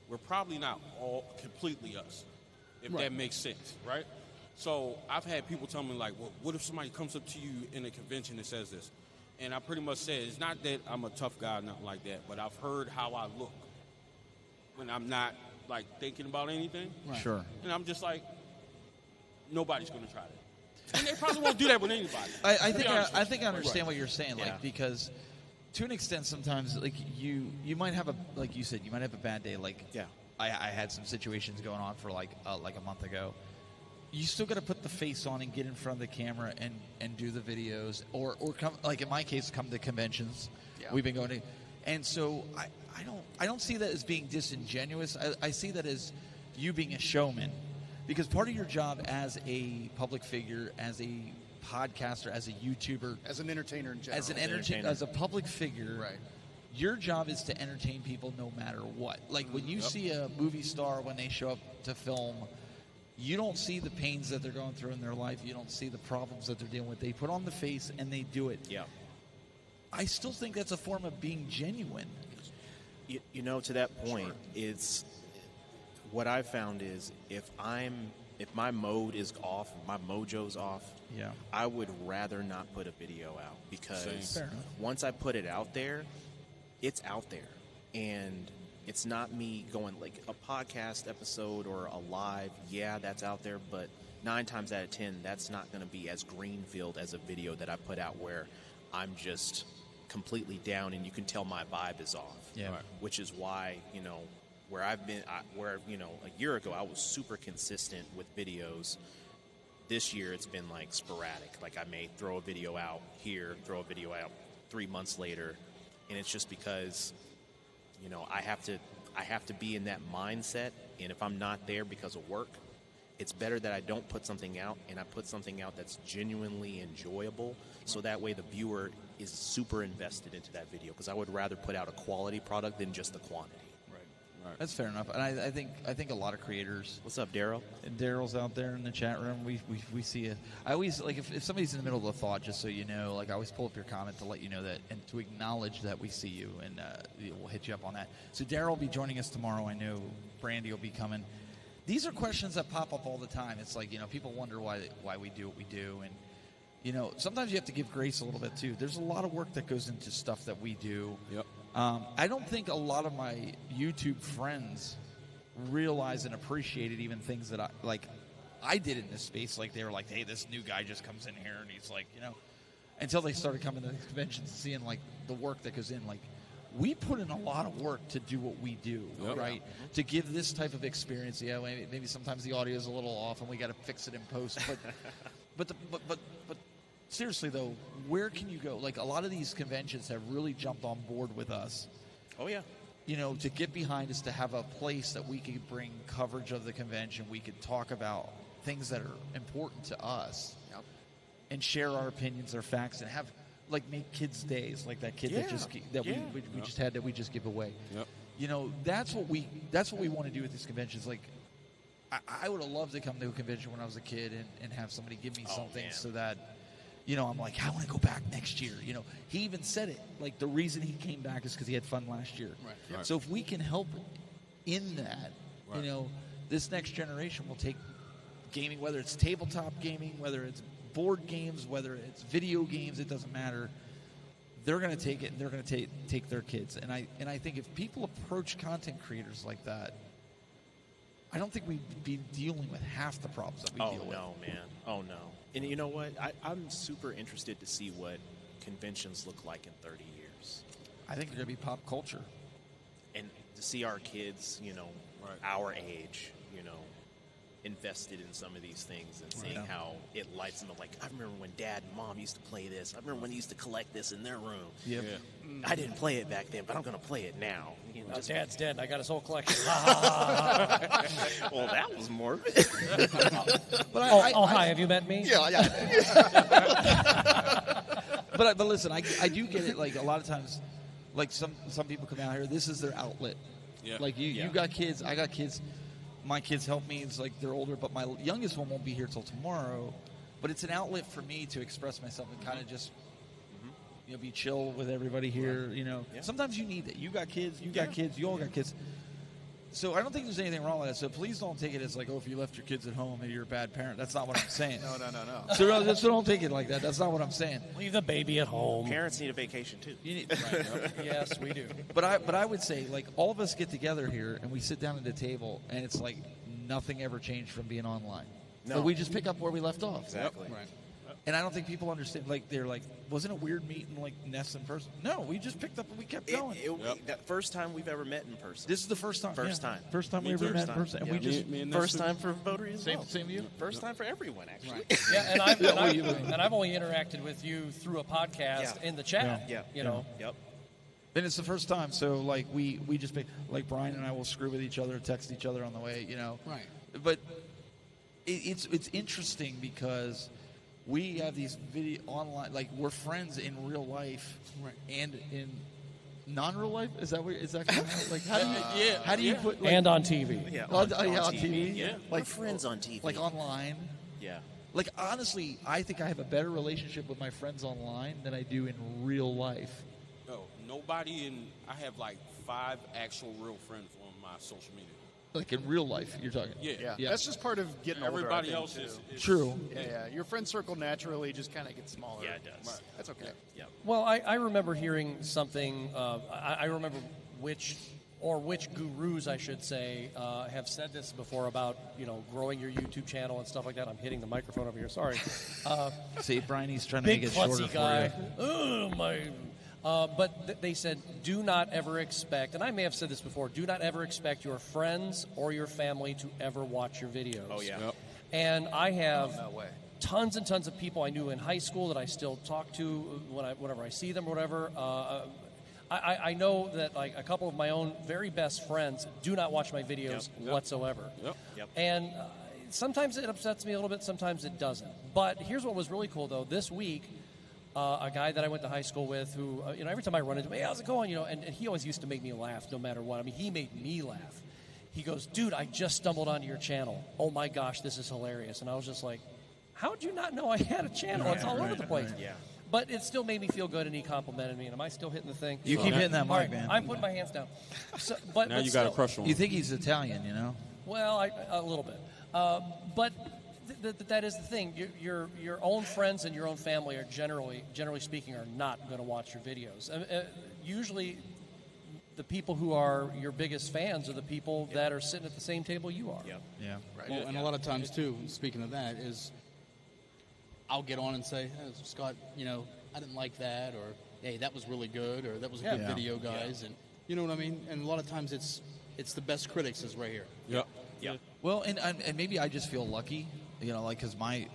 we're probably not all completely us, if that makes sense, right? So I've had people tell me like, well, what if somebody comes up to you in a convention and says this? And I pretty much said, it's not that I'm a tough guy or nothing like that, but I've heard how I look when I'm not like thinking about anything. Right. Sure. And I'm just like, nobody's going to try that. And they probably won't do that with anybody. I think I understand what you're saying, like because to an extent sometimes like you might have like you said, you might have a bad day. Like I had some situations going on for like a month ago. You still got to put the face on and get in front of the camera and do the videos or come, like in my case, come to conventions. Yeah. We've been going to, and so I don't see that as being disingenuous. I see that as you being a showman. Because part of your job as a public figure, as a podcaster, as a YouTuber, as an entertainer in general, as a public figure, your job is to entertain people no matter what. Like when you see a movie star when they show up to film, you don't see the pains that they're going through in their life. You don't see the problems that they're dealing with. They put on the face and they do it. Yeah. I still think that's a form of being genuine. To that point, it's what I found is if my mode is off, my mojo's off, I would rather not put a video out because once I put it out there, it's out there. And it's not me going like a podcast episode or a live, that's out there, but 9 times out of 10, that's not going to be as greenfield as a video that I put out where I'm just completely down and you can tell my vibe is off. Yeah. Which is why, where I've been, a year ago, I was super consistent with videos. This year, it's been like sporadic. Like I may throw a video out here, throw a video out 3 months later, and it's just because, I have to be in that mindset. And if I'm not there because of work, it's better that I don't put something out and I put something out that's genuinely enjoyable. So that way the viewer is super invested into that video because I would rather put out a quality product than just the quantity. Right. That's fair enough, and I think a lot of creators. What's up, Daryl? And Daryl's out there in the chat room. We see it. I always like if somebody's in the middle of a thought, just so you know, like I always pull up your comment to let you know that and to acknowledge that we see you, and we'll hit you up on that. So Daryl will be joining us tomorrow. I know Brandy will be coming. These are questions that pop up all the time. It's like people wonder why we do what we do, and sometimes you have to give grace a little bit too. There's a lot of work that goes into stuff that we do. Yep. I don't think a lot of my YouTube friends realize and appreciate it, even things that I did in this space. Like they were like, hey, this new guy just comes in here and he's like, until they started coming to the conventions and seeing like the work that goes in. Like we put in a lot of work to do what we do, right? To give this type of experience. Yeah, maybe sometimes the audio is a little off and we got to fix it in post. But seriously, though, where can you go? Like, a lot of these conventions have really jumped on board with us. Oh, yeah. To get behind is to have a place that we could bring coverage of the convention. We could talk about things that are important to us and share our opinions, our facts, and have, make kids' days, like that kid that we just give away. Yep. That's what we want to do at these conventions. Like, I would have loved to come to a convention when I was a kid and have somebody give me something so that I'm like, I want to go back next year. He even said it. Like, the reason he came back is because he had fun last year. Right. So if we can help in that, this next generation will take gaming, whether it's tabletop gaming, whether it's board games, whether it's video games, it doesn't matter. they're going to take it and they're going to take their kids. And I think if people approach content creators like that, I don't think we'd be dealing with half the problems that we deal with. Oh, no, man. Oh, no. And you know what? I'm super interested to see what conventions look like in 30 years. I think they're going to be pop culture. And to see our kids, our age, invested in some of these things and seeing how it lights them up. Like, I remember when Dad and Mom used to play this. I remember when they used to collect this in their room. Yep. Yeah. I didn't play it back then, but I'm going to play it now. Dad's dead, and I got his whole collection. Well, that was morbid. But hi, have you met me? Yeah. But listen, I do get it. Like, a lot of times, like some people come out here, this is their outlet. Yeah. Like, you got kids, I got kids. My kids help me. It's like they're older, but my youngest one won't be here till tomorrow. But it's an outlet for me to express myself and kind of just, be chill with everybody here. Yeah. Sometimes you need that. You got kids. You got kids. You all got kids. So I don't think there's anything wrong with that. So please don't take it as like, if you left your kids at home, maybe you're a bad parent. That's not what I'm saying. No. So don't take it like that. That's not what I'm saying. Leave the baby at home. Parents need a vacation too. You need, Yes, we do. But I would say, like, all of us get together here and we sit down at the table and it's like nothing ever changed from being online. No. But we just pick up where we left off. Exactly. Right. And I don't think people understand. Like, they're like, wasn't it weird meeting like Ness in person? No, we just picked up and we kept going. That first time we've ever met in person. This is the first time. First time. First time we ever met in person. And we just me and First Nestor- time for Votary as well. same to you. First time for everyone, actually. Yeah, and I've only interacted with you through a podcast in the chat. Yeah. Yep. And it's the first time, so like we just like Brian and I will screw with each other, text each other on the way, Right. But it's interesting because we have these video online, like we're friends in real life, Right. and in non-real life. Is that kind of like how do you how do you put like, And on TV. Yeah. on TV? Yeah. Like We're friends on TV. like online. Yeah. Like, honestly, I think I have a better relationship with my friends online than I do in real life. No, nobody I have like 5 actual real friends on my social media. Like in real life, you're talking. Yeah. That's just part of getting older. Everybody I think, else too. is True. Yeah. Your friend circle naturally just kind of gets smaller. Yeah, it does. Right. That's okay. Yeah. Well, I remember hearing something. I remember which gurus, I should say, have said this before about growing your YouTube channel and stuff like that. I'm hitting the microphone over here. Sorry. See, Brian, he's trying to Big make it shorter klutzy for guy. you. Oh my. But they said, do not ever expect, and I may have said this before, do not ever expect your friends or your family to ever watch your videos. Oh, yeah. Yep. And I have No way. tons and tons of people I knew in high school that I still talk to whenever I see them or whatever. I know that like a couple of my own very best friends do not watch my videos whatsoever. Yep. And sometimes it upsets me a little bit, sometimes it doesn't. But here's what was really cool, though. This week, a guy that I went to high school with who, every time I run into him, hey, how's it going? And he always used to make me laugh no matter what. I mean, he made me laugh. He goes, dude, I just stumbled onto your channel. Oh, my gosh, this is hilarious. And I was just like, how did you not know I had a channel? It's all over the place. Yeah. But it still made me feel good, and he complimented me. And am I still hitting the thing? You keep hitting that All mic, right, man. I'm putting my hands down. So, Now but you got still, a crush on You him. think he's Italian, Well, a little bit. But that is the thing. Your own friends and your own family are generally speaking, are not going to watch your videos. Usually, the people who are your biggest fans are the people that are sitting at the same table you are. Yep. Yeah. Right. Well, and a lot of times too, speaking of that, is I'll get on and say, hey, Scott, I didn't like that, or hey, that was really good, or that was a good Yeah. video, guys, and you know what I mean. And a lot of times it's the best critics is right here. Yep. Yep. Well, and maybe I just feel lucky, like because my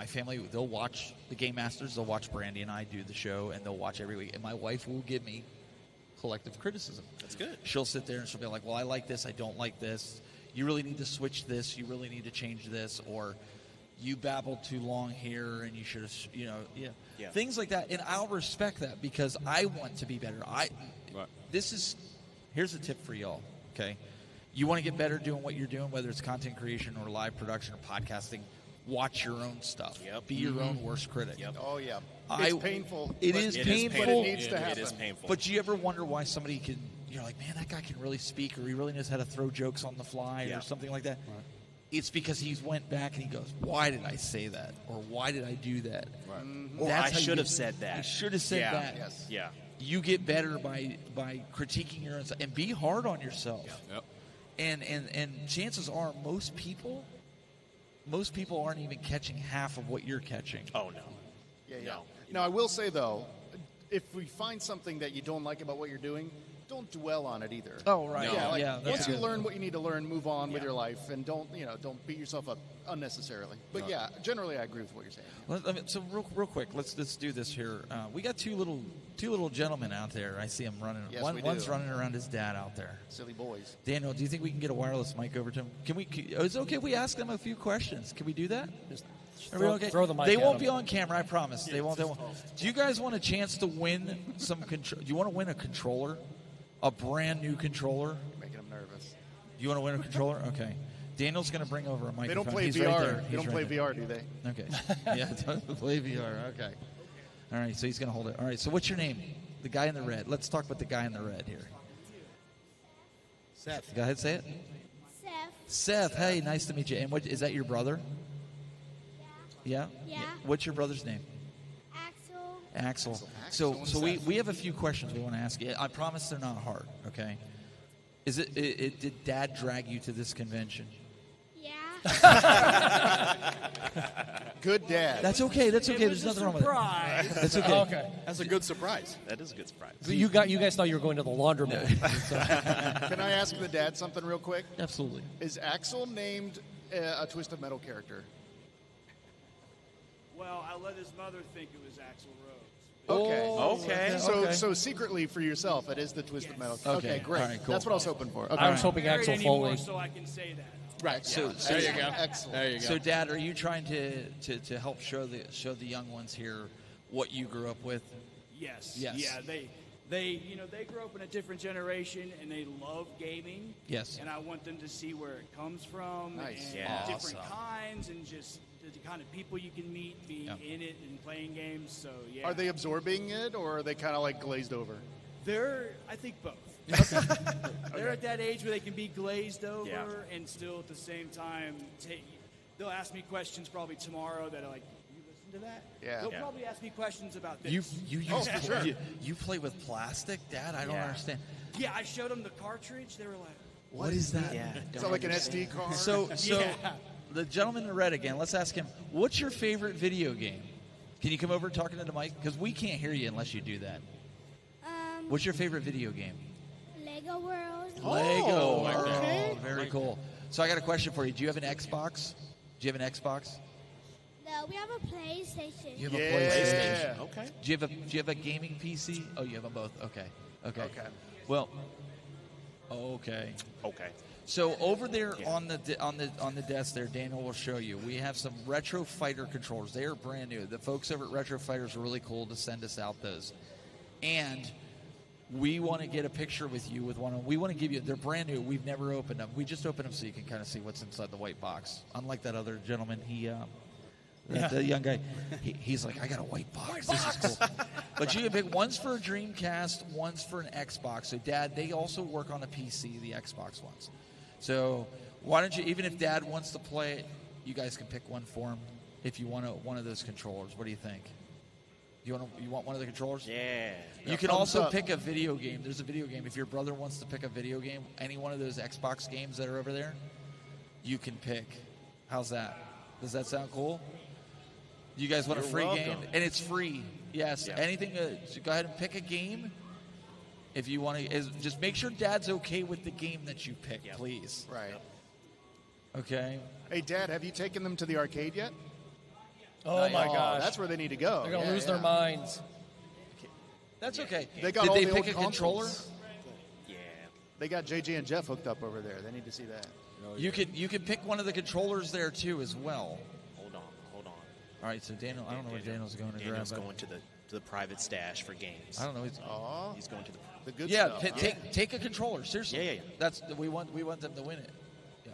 family, they'll watch the Game Masters, they'll watch Brandy and I do the show, and they'll watch every week. And my wife will give me collective criticism. That's good. She'll sit there and she'll be like, well, I like this, I don't like this. You really need to switch this. You really need to change this, or you babbled too long here, and you should have, Yeah. things like that. And I'll respect that because I want to be better. Right. Here's a tip for y'all. Okay, you want to get better doing what you're doing, whether it's content creation or live production or podcasting. Watch your own stuff. Yep. Be your own worst critic. Yep. Oh yeah. It's painful. It but- is It painful. But it needs to happen. It is painful. But do you ever wonder why somebody you're like, man, that guy can really speak, or he really knows how to throw jokes on the fly, Yeah. or something like that? it's because he went back and he goes, why did I say that? Or why did I do that? Right. Or I should have said that. I should have said that. Yes. Yeah. You get better by critiquing your own stuff. And be hard on yourself. Yep. And chances are most people aren't even catching half of what you're catching. Oh, no. Yeah. No. Now, I will say, though, if we find something that you don't like about what you're doing, don't dwell on it either. Oh, right. Yeah, like, that's once you good. learn what you need to learn, move on with your life, and don't beat yourself up unnecessarily. But yeah, generally I agree with what you're saying. So real quick, let's do this here. We got two little gentlemen out there. I see them running. Yes, we One's do. running around his dad out there. Silly boys. Daniel, do you think we can get a wireless mic over to him? Is it okay if we ask them a few questions? Can we do that? Are we okay? Throw the mic They at won't them. be on camera, I promise. They won't. Do you guys want a chance to win some control? Do you want to win a controller? A brand new controller? You're making them nervous. You want to win a controller? Okay. Daniel's going to bring over a microphone. They don't play He's VR. Right there. They He's don't right play there. VR, do they? Okay. Yeah, don't play VR. Okay. All right, so he's going to hold it. All right, so what's your name? The guy in the red. Let's talk about the guy in the red here. Seth. Go ahead, say it. Seth, hey, nice to meet you. And what is that your brother? Yeah? Yeah. What's your brother's name? Axel. So we have a few questions we want to ask you. I promise they're not hard, okay? Is it did Dad drag you to this convention? Yeah. Good dad. That's okay. There's nothing wrong with it. That's okay. Okay. That's a good surprise. That is a good surprise. So you guys thought you were going to the laundromat. Can I ask the dad something real quick? Absolutely. Is Axel named a Twisted Metal character? Well, I let his mother think it was Axl Rose. Okay. Okay. So secretly for yourself, it is the Twisted Metal. Okay, great. All right, cool. That's what I was hoping for. Okay. I was hoping Married Axel anymore, Foley. so I can say that. Right. So There you go. Excellent. There you go. So, Dad, are you trying to help show the young ones here what you grew up with? Yes. Yes. Yeah. They grew up in a different generation and they love gaming. Yes. And I want them to see where it comes from Nice. and Yeah. different Awesome. kinds and just the kind of people you can meet being in it and playing games. So yeah. Are they absorbing it, or are they kind of like glazed over? I think both. They're at that age where they can be glazed over Yeah. and still at the same time they'll ask me questions probably tomorrow that are like, you listen to that? Yeah. They'll Yeah. probably ask me questions about this. You play with plastic, Dad? I don't Yeah. understand. Yeah, I showed them the cartridge. They were like, What is that? Yeah. Is that like an SD card? So Yeah. the gentleman in the red again. Let's ask him. What's your favorite video game? Can you come over talking to the mic? Because we can't hear you unless you do that. What's your favorite video game? Lego World. Lego. okay. Oh, very cool. So I got a question for you. Do you have an Xbox? Do you have an Xbox? No, we have a PlayStation. You have Yeah. a PlayStation. Okay. Do you have a gaming PC? Oh, you have them both. Okay. Okay. Well. Okay. Okay. So over there on the desk there, Daniel will show you. We have some Retro Fighter controllers. They are brand new. The folks over at Retro Fighters are really cool to send us out those. And we want to get a picture with you with one of them. We want to give you. They're brand new. We've never opened them. We just opened them so you can kind of see what's inside the white box. Unlike that other gentleman, the young guy, he's like, I got a white box. This is cool. But you can pick one's for a Dreamcast, one's for an Xbox. So, Dad, they also work on a PC, the Xbox ones. So why don't you, even if Dad wants to play it, you guys can pick one for him if you want one of those controllers. What do you think? You want one of the controllers? Yeah. You can thumbs also up. pick a video game. There's a video game. If your brother wants to pick a video game, any one of those Xbox games that are over there, you can pick. How's that? Does that sound cool? You guys want a You're free welcome. game? And it's free. Yes. Yeah. Anything. So go ahead and pick a game. If you want to, just make sure Dad's okay with the game that you pick, Yeah. please. Right. Okay. Hey, Dad, have you taken them to the arcade yet? Oh my Oh, gosh. that's where they need to go. They're going to Yeah, lose yeah. their minds. That's okay. They got Did all they the pick old a controller? consoles. Yeah. They got JJ and Jeff hooked up over there. They need to see that. You can pick one of the controllers there too as well. Hold on. All right, so Daniel, I don't know where Daniel's going to Daniel's grab. going to the private stash for games. I don't know. Oh, He's going to the good Yeah, stuff. huh? take a controller. Seriously. Yeah. That's we want them to win it. Yeah.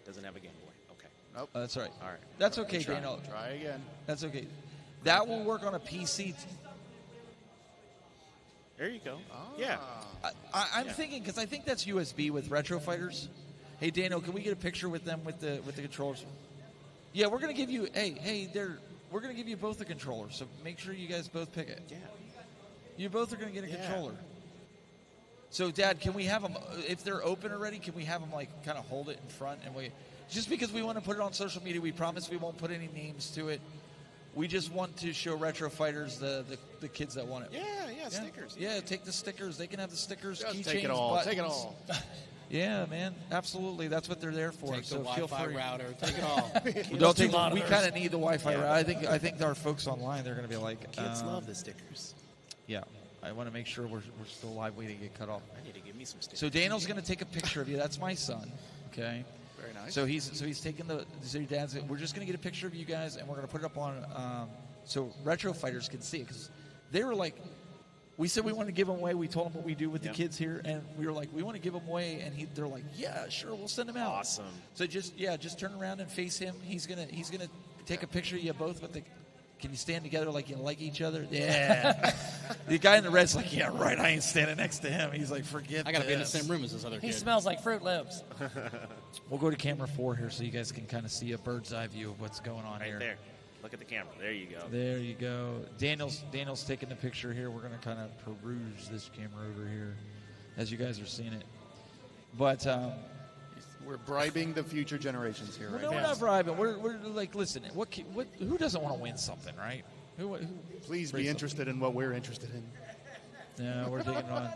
Doesn't have a Game Boy. Okay. Nope. That's right. All right. That's okay, Try. Daniel. Try again. That's okay. That will work on a PC. There you go. Yeah. I'm thinking, because I think that's USB with Retro Fighters. Hey, Daniel, can we get a picture with them with the controllers? Yeah, we're gonna give you. We're gonna give you both the controllers. So make sure you guys both pick it. Yeah. You both are gonna get a controller. So, Dad, can we have them if they're open already? Can we have them like kind of hold it in front and we? Just because we want to put it on social media, we promise we won't put any names to it. We just want to show Retro Fighters the kids that want it. Yeah, stickers. Yeah, take the stickers. They can have the stickers, Just keychains, take it all. buttons. Take it all. Yeah, man, absolutely. That's what they're there for. Take so the feel Wi-Fi free. router. Take it all. Don't take we kind of need the Wi-Fi router. I think our folks online, they're going to be like, Kids love the stickers. Yeah, I want to make sure we're still live waiting to get cut off. I need to give me some stickers. So Daniel's going to take a picture of you. That's my son. Okay. Very nice. So he's taking so your dad's. We're just going to get a picture of you guys, and we're going to put it up on so Retro Fighters can see it, because they were like, we said we want to give them away. We told them what we do with the kids here, and we were like, we want to give them away, and they're like, yeah, sure, we'll send them out. Awesome. So just turn around and face him. He's gonna take a picture of you both with the. Can you stand together like you like each other? Yeah. The guy in the red's like, yeah, right. I ain't standing next to him. He's like, forget. I got to be in the this. same room as this other kid. He smells like Fruit Loops. We'll go to camera 4 here so you guys can kind of see a bird's eye view of what's going on here. There. Look at the camera. There you go. There you go. Daniel's taking the picture here. We're going to kind of peruse this camera over here as you guys are seeing it. But we're bribing the future generations here, right? No, we're not bribing. We're like, listen, who doesn't want to win something, right? Who Please be interested in what we're interested in. No, we're taking it on.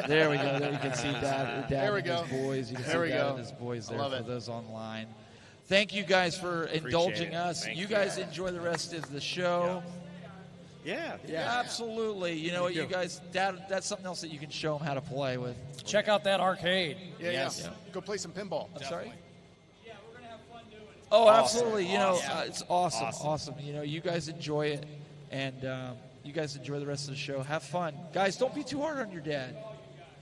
There we go. There you can see Dad there we and go. his boys. You can There see we Dad go. and his boys I there love for it. those online. Thank you guys for indulging it. us. Thank You you. guys enjoy the rest of the show. Yeah. Absolutely. You know what, you guys, that's something else that you can show them how to play with. Check out that arcade. Yeah. Go play some pinball. I'm sorry? Oh, absolutely. You know, it's awesome. You know, you guys enjoy it, and you guys enjoy the rest of the show. Have fun. Guys, don't be too hard on your dad.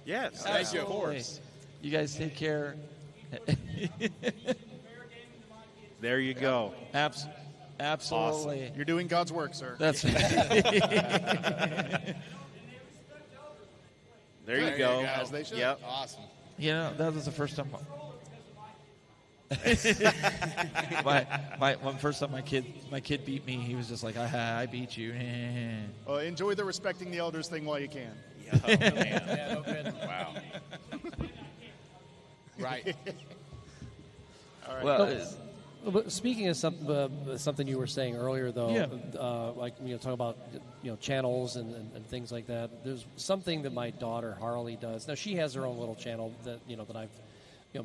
Yes. Absolutely. Of course. You guys take care. There you go. Absolutely. Awesome. You're doing God's work, sir. That's There you go. As they should. Yep. Awesome. You know, that was the first time. When first time my kid beat me, he was just like, I beat you. Well, enjoy the respecting the elders thing while you can. Oh, man. Yeah, no kidding. Wow. Right. All right. Well, But speaking of something you were saying earlier, though, like talking about channels and things like that. There's something that my daughter Harley does. Now she has her own little channel that that I've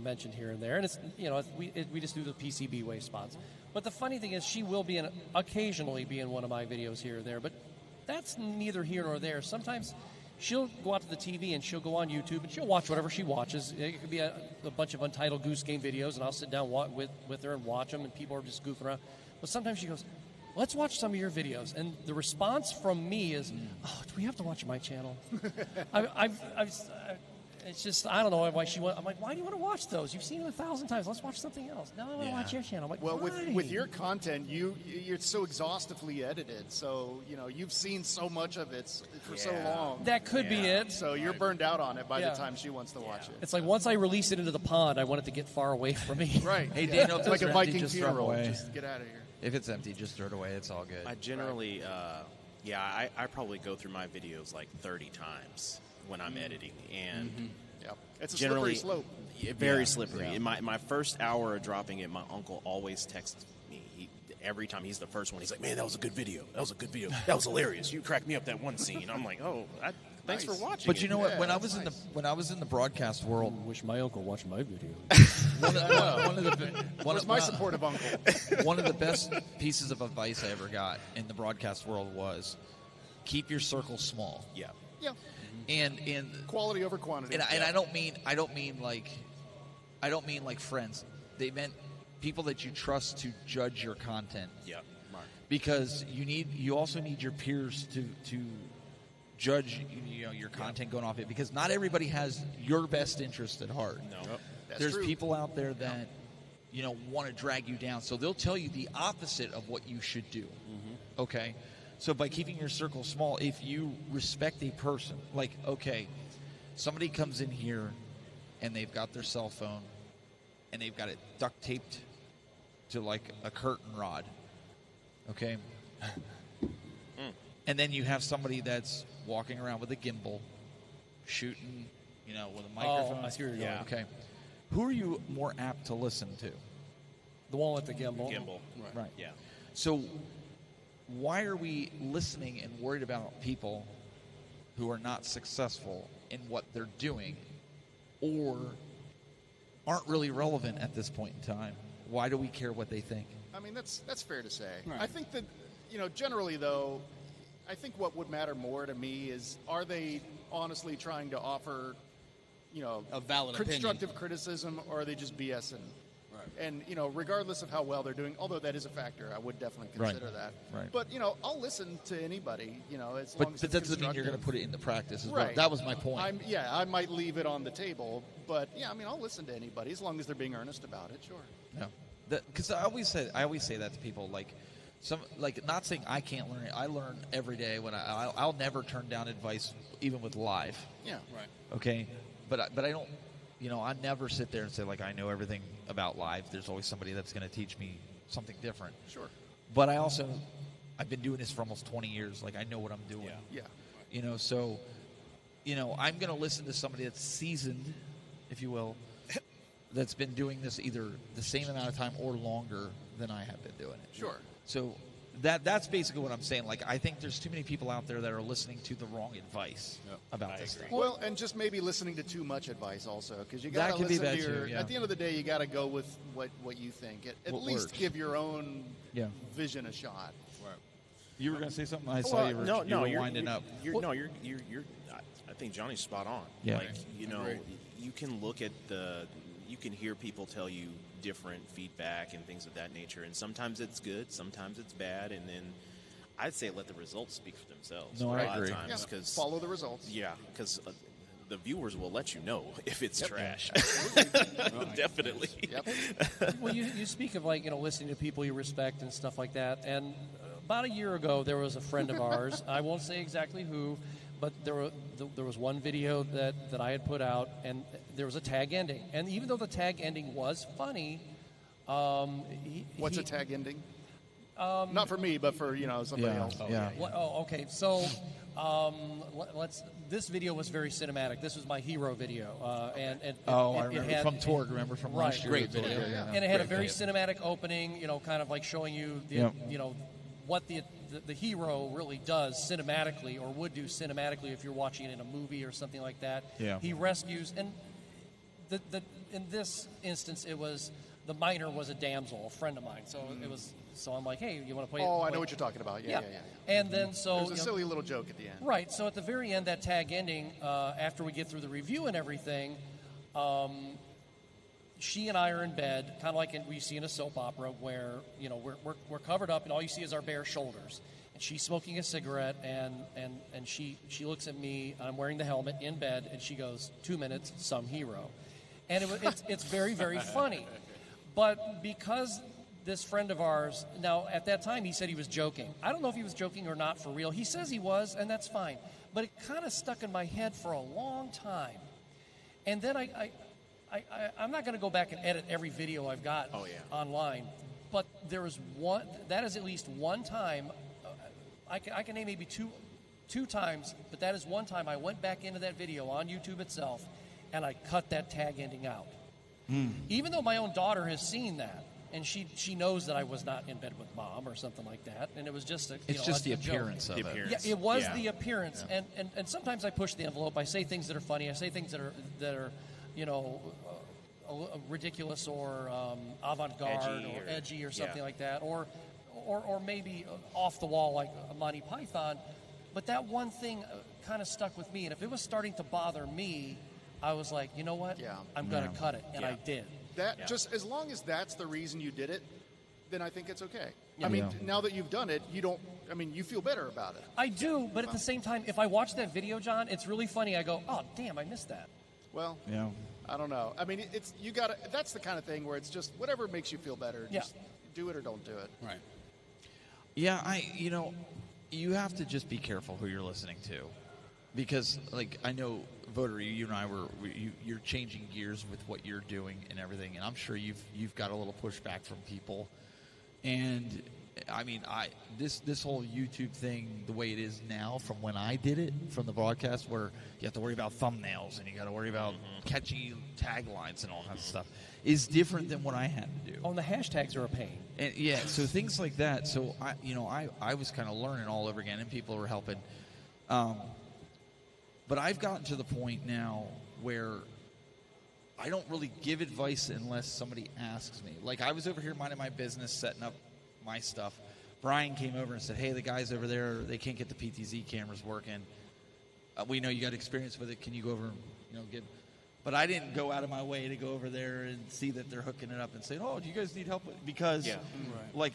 mentioned here and there, and it's we just do the PCB wave spots. But the funny thing is, she will occasionally be in one of my videos here or there, but that's neither here nor there. Sometimes she'll go out to the TV and she'll go on YouTube and she'll watch whatever she watches. It could be a bunch of Untitled Goose Game videos, and I'll sit down with her and watch them, and people are just goofing around. But sometimes she goes, let's watch some of your videos. And the response from me is, oh, do we have to watch my channel? It's just, I don't know why she went. I'm like, why do you want to watch those? You've seen them 1,000 times. Let's watch something else. No, I want to watch your channel. I'm like, Well, why? with your content, you're so exhaustively edited. So you've seen so much of it for so long. That could be it. So you're burned out on it by the time she wants to watch it. It's like once I release it into the pond, I want it to get far away from me. Right. Hey, Daniel, it's if like those a are empty, Viking just throw 'em funeral. away. Just get out of here. If it's empty, just throw it away. It's all good. I generally, I probably go through my videos like 30 times when I'm editing, and Yep. It's a generally slippery slope. very slippery. In my first hour of dropping it, my uncle always texts me. Every time he's the first one, he's like, "Man, that was a good video. That was a good video. That was hilarious. You cracked me up that one scene." I'm like, "Oh, thanks for watching." But you it." know what? When I was in the broadcast world, I wish my uncle watched my video. Where's my supportive uncle? One of the best pieces of advice I ever got in the broadcast world was keep your circle small. Yeah. Yeah. And Quality over quantity. and I don't mean like friends. They meant people that you trust to judge your content. Yeah. Because you also need your peers to judge your content going off it, because not everybody has your best interest at heart. No. There's true. people out there that want to drag you down, so they'll tell you the opposite of what you should do. Okay, So by keeping your circle small, if you respect a person, like, okay, somebody comes in here and they've got their cell phone and they've got it duct taped to like a curtain rod, okay? And then you have somebody that's walking around with a gimbal, shooting, you know, with a microphone. Oh, I see where you're going. Okay. Who are you more apt to listen to? The one with the gimbal. Right. Yeah. So why are we listening and worried about people who are not successful in what they're doing or aren't really relevant at this point in time? Why do we care what they think? I mean, that's fair to say. Right. I think that, you know, generally, though, I think what would matter more to me is, are they honestly trying to offer, you know, A valid constructive criticism, or are they just BSing? Right. And, you know, regardless of how well they're doing, although that is a factor, I would definitely consider that. Right. But, you know, I'll listen to anybody, you know, as long But as that it's doesn't mean you're going to put it into practice. Right. That was my point. I might leave it on the table, but, yeah, I mean, I'll listen to anybody as long as they're being earnest about it, sure. No, because I always say that to people, not saying I can't learn it. I learn every day. When I'll never turn down advice, even with live. Yeah, Right. Okay, but I don't, you know, I never sit there and say like I know everything about live. There's always somebody that's going to teach me something different. Sure. But I've been doing this for almost 20 years. Like I know what I'm doing. Yeah. You know, so, you know, I'm going to listen to somebody that's seasoned, if you will, that's been doing this either the same amount of time or longer than I have been doing it. Sure. So that's basically what I'm saying. Like, I think there's too many people out there that are listening to the wrong advice about this thing. Well, and just maybe listening to too much advice also, because you got to That could be listen to bad your. too, yeah. At the end of the day, you got to go with what you think. At What least works. give your own Yeah. vision a shot. Right. You were going to say something? I saw you were, No, you were you're winding up. You're, I think Johnny's spot on. Yeah. Like, you know, Agreed. you can look at you can hear people tell you different feedback and things of that nature, and sometimes it's good, sometimes it's bad, and then I'd say let the results speak for themselves. No, a I lot agree. of times, Yeah, 'cause- follow the results. Yeah, because the viewers will let you know if it's trash. Absolutely. Definitely. Yep. Well, you speak of, like, you know, listening to people you respect and stuff like that. And about a year ago, there was a friend of ours. I won't say exactly who, but there was one video that I had put out, and there was a tag ending. And even though the tag ending was funny, What's a tag ending? Not for me, but for somebody else. Okay. So, this video was very cinematic. This was my hero video, I remember from Torg. Remember from last year? Great Torg, video, yeah. and it had a very cinematic opening. You know, kind of like showing you what the hero really does cinematically, or would do cinematically if you're watching it in a movie or something like that. Yeah. He rescues, and in this instance, it was the minor was a damsel, a friend of mine. So it was. So I'm like, hey, you want to play? Oh, I know what you're talking about. Yeah. And then so There's a silly little joke at the end. right. So at the very end, that tag ending, after we get through the review and everything, she and I are in bed, kind of like we see in a soap opera, where we're covered up and all you see is our bare shoulders. And she's smoking a cigarette, and she looks at me. I'm wearing the helmet in bed, and she goes, 2 minutes, some hero, and it's very, very funny, but because this friend of ours, now at that time he said he was joking. I don't know if he was joking or not for real. He says he was, and that's fine. But it kind of stuck in my head for a long time. And then I'm not going to go back and edit every video I've got online. But there was one, that is at least one time, I can name maybe two times, but that is one time I went back into that video on YouTube itself, and I cut that tag ending out. Even though my own daughter has seen that. And she knows that I was not in bed with mom or something like that, and it was just the appearance joke. of it. Yeah, it was the appearance, and sometimes I push the envelope. I say things that are funny. I say things that are ridiculous or avant-garde or edgy or something like that, or maybe off the wall like a Monty Python. But that one thing kind of stuck with me, and if it was starting to bother me, I was like, you know what? I'm going to cut it, and I did. Just as long as that's the reason you did it, then I think it's okay. I mean, now that you've done it, you feel better about it. I do, but at the same time, if I watch that video, John, it's really funny. I go, oh, damn, I missed that. Well, I don't know. I mean, that's the kind of thing where it's just whatever makes you feel better. Just do it or don't do it. Right. Yeah, you have to just be careful who you're listening to, because like I know Voter, you and I you're changing gears with what you're doing and everything, and I'm sure you've got a little pushback from people, and I mean this whole YouTube thing, the way it is now from when I did it, from the broadcast, where you have to worry about thumbnails and you got to worry about catchy taglines and all kinds of stuff, is different than what I had to do. Oh, and the hashtags are a pain. And yeah, so things like that. So I was kind of learning all over again, and people were helping. But I've gotten to the point now where I don't really give advice unless somebody asks me. Like, I was over here minding my business, setting up my stuff. Brian came over and said, hey, the guys over there, they can't get the PTZ cameras working. We know you got experience with it. Can you go over and, give... But I didn't go out of my way to go over there and see that they're hooking it up and say, oh, do you guys need help? Because, like,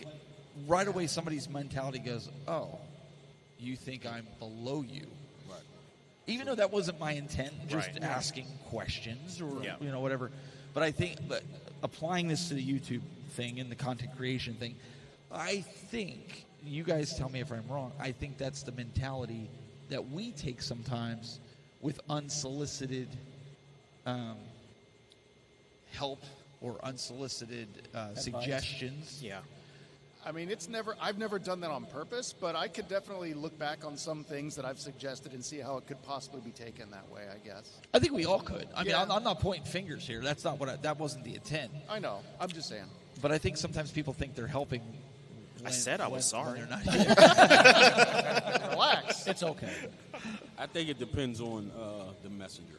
right away somebody's mentality goes, oh, you think I'm below you. Right. Even though that wasn't my intent, just asking questions or, whatever. But I think applying this to the YouTube thing and the content creation thing, I think, you guys tell me if I'm wrong, I think that's the mentality that we take sometimes with unsolicited help or unsolicited suggestions. Yeah. I mean, I've never done that on purpose, but I could definitely look back on some things that I've suggested and see how it could possibly be taken that way, I guess. I think we all could. I mean, I'm not pointing fingers here. That's not that wasn't the intent. I know. I'm just saying. But I think sometimes people think they're helping. I said I was sorry. They're not. Relax. It's okay. I think it depends on the messenger.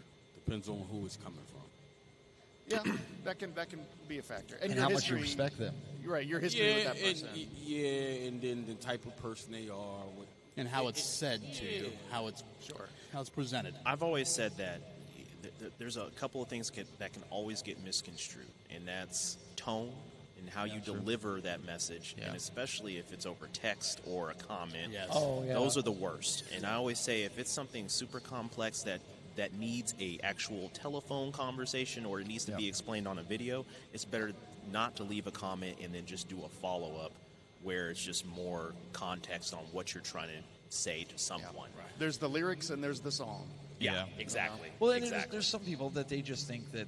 Depends on who it's coming from. Yeah, that can be a factor. And your how history, much you respect them. You're right. Your history with that person. And then the type of person they are. And how it's said to you, how it's presented. I've always said that there's a couple of things that can always get misconstrued, and that's tone and how you deliver that message, and especially if it's over text or a comment. Yes. Oh, yeah. Those are the worst. And I always say if it's something super complex that needs a actual telephone conversation or it needs to be explained on a video, it's better not to leave a comment and then just do a follow-up where it's just more context on what you're trying to say to someone. Yeah. Right. There's the lyrics and there's the song. Yeah, exactly. Well, and exactly. there's some people that they just think that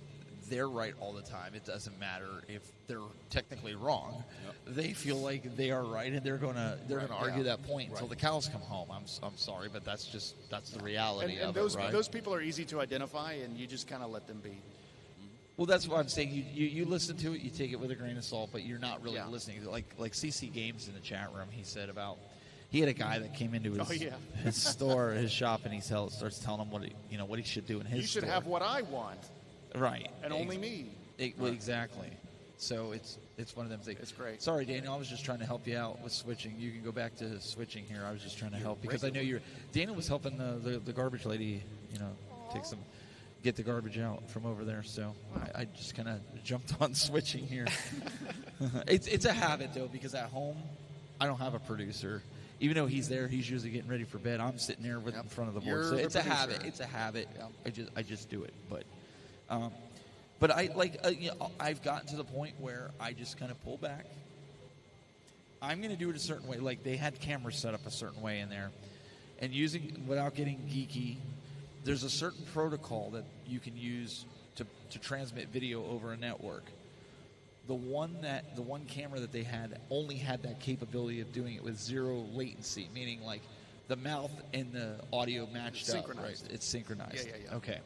they're right all the time. It doesn't matter if they're technically wrong. Yep. They feel like they are right, and they're gonna argue that point until the cows come home. I'm sorry, but that's the reality and of those, it, right? Those people are easy to identify, and you just kind of let them be. Well, that's what I'm saying. You listen to it, you take it with a grain of salt, but you're not really listening. Like CC Games in the chat room, he said about he had a guy that came into his store, his shop, and he starts telling him what he should do in his store. You should have what I want. Right. And only me. Well, exactly. So it's one of them things. It's great. Sorry, Daniel. I was just trying to help you out with switching. You can go back to switching here. I was just trying to help because I know Daniel was helping the garbage lady, get the garbage out from over there. So I just kind of jumped on switching here. It's a habit though, because at home I don't have a producer. Even though he's there, he's usually getting ready for bed. I'm sitting there in front of the board. So it's a habit. It's a habit. Yep. I just do it. But I've gotten to the point where I just kind of pull back. I'm going to do it a certain way. Like they had cameras set up a certain way in there, and without getting geeky, there's a certain protocol that you can use to transmit video over a network. The one camera that they had only had that capability of doing it with zero latency, meaning like the mouth and the audio matched up. Right? It's synchronized. Yeah. Okay.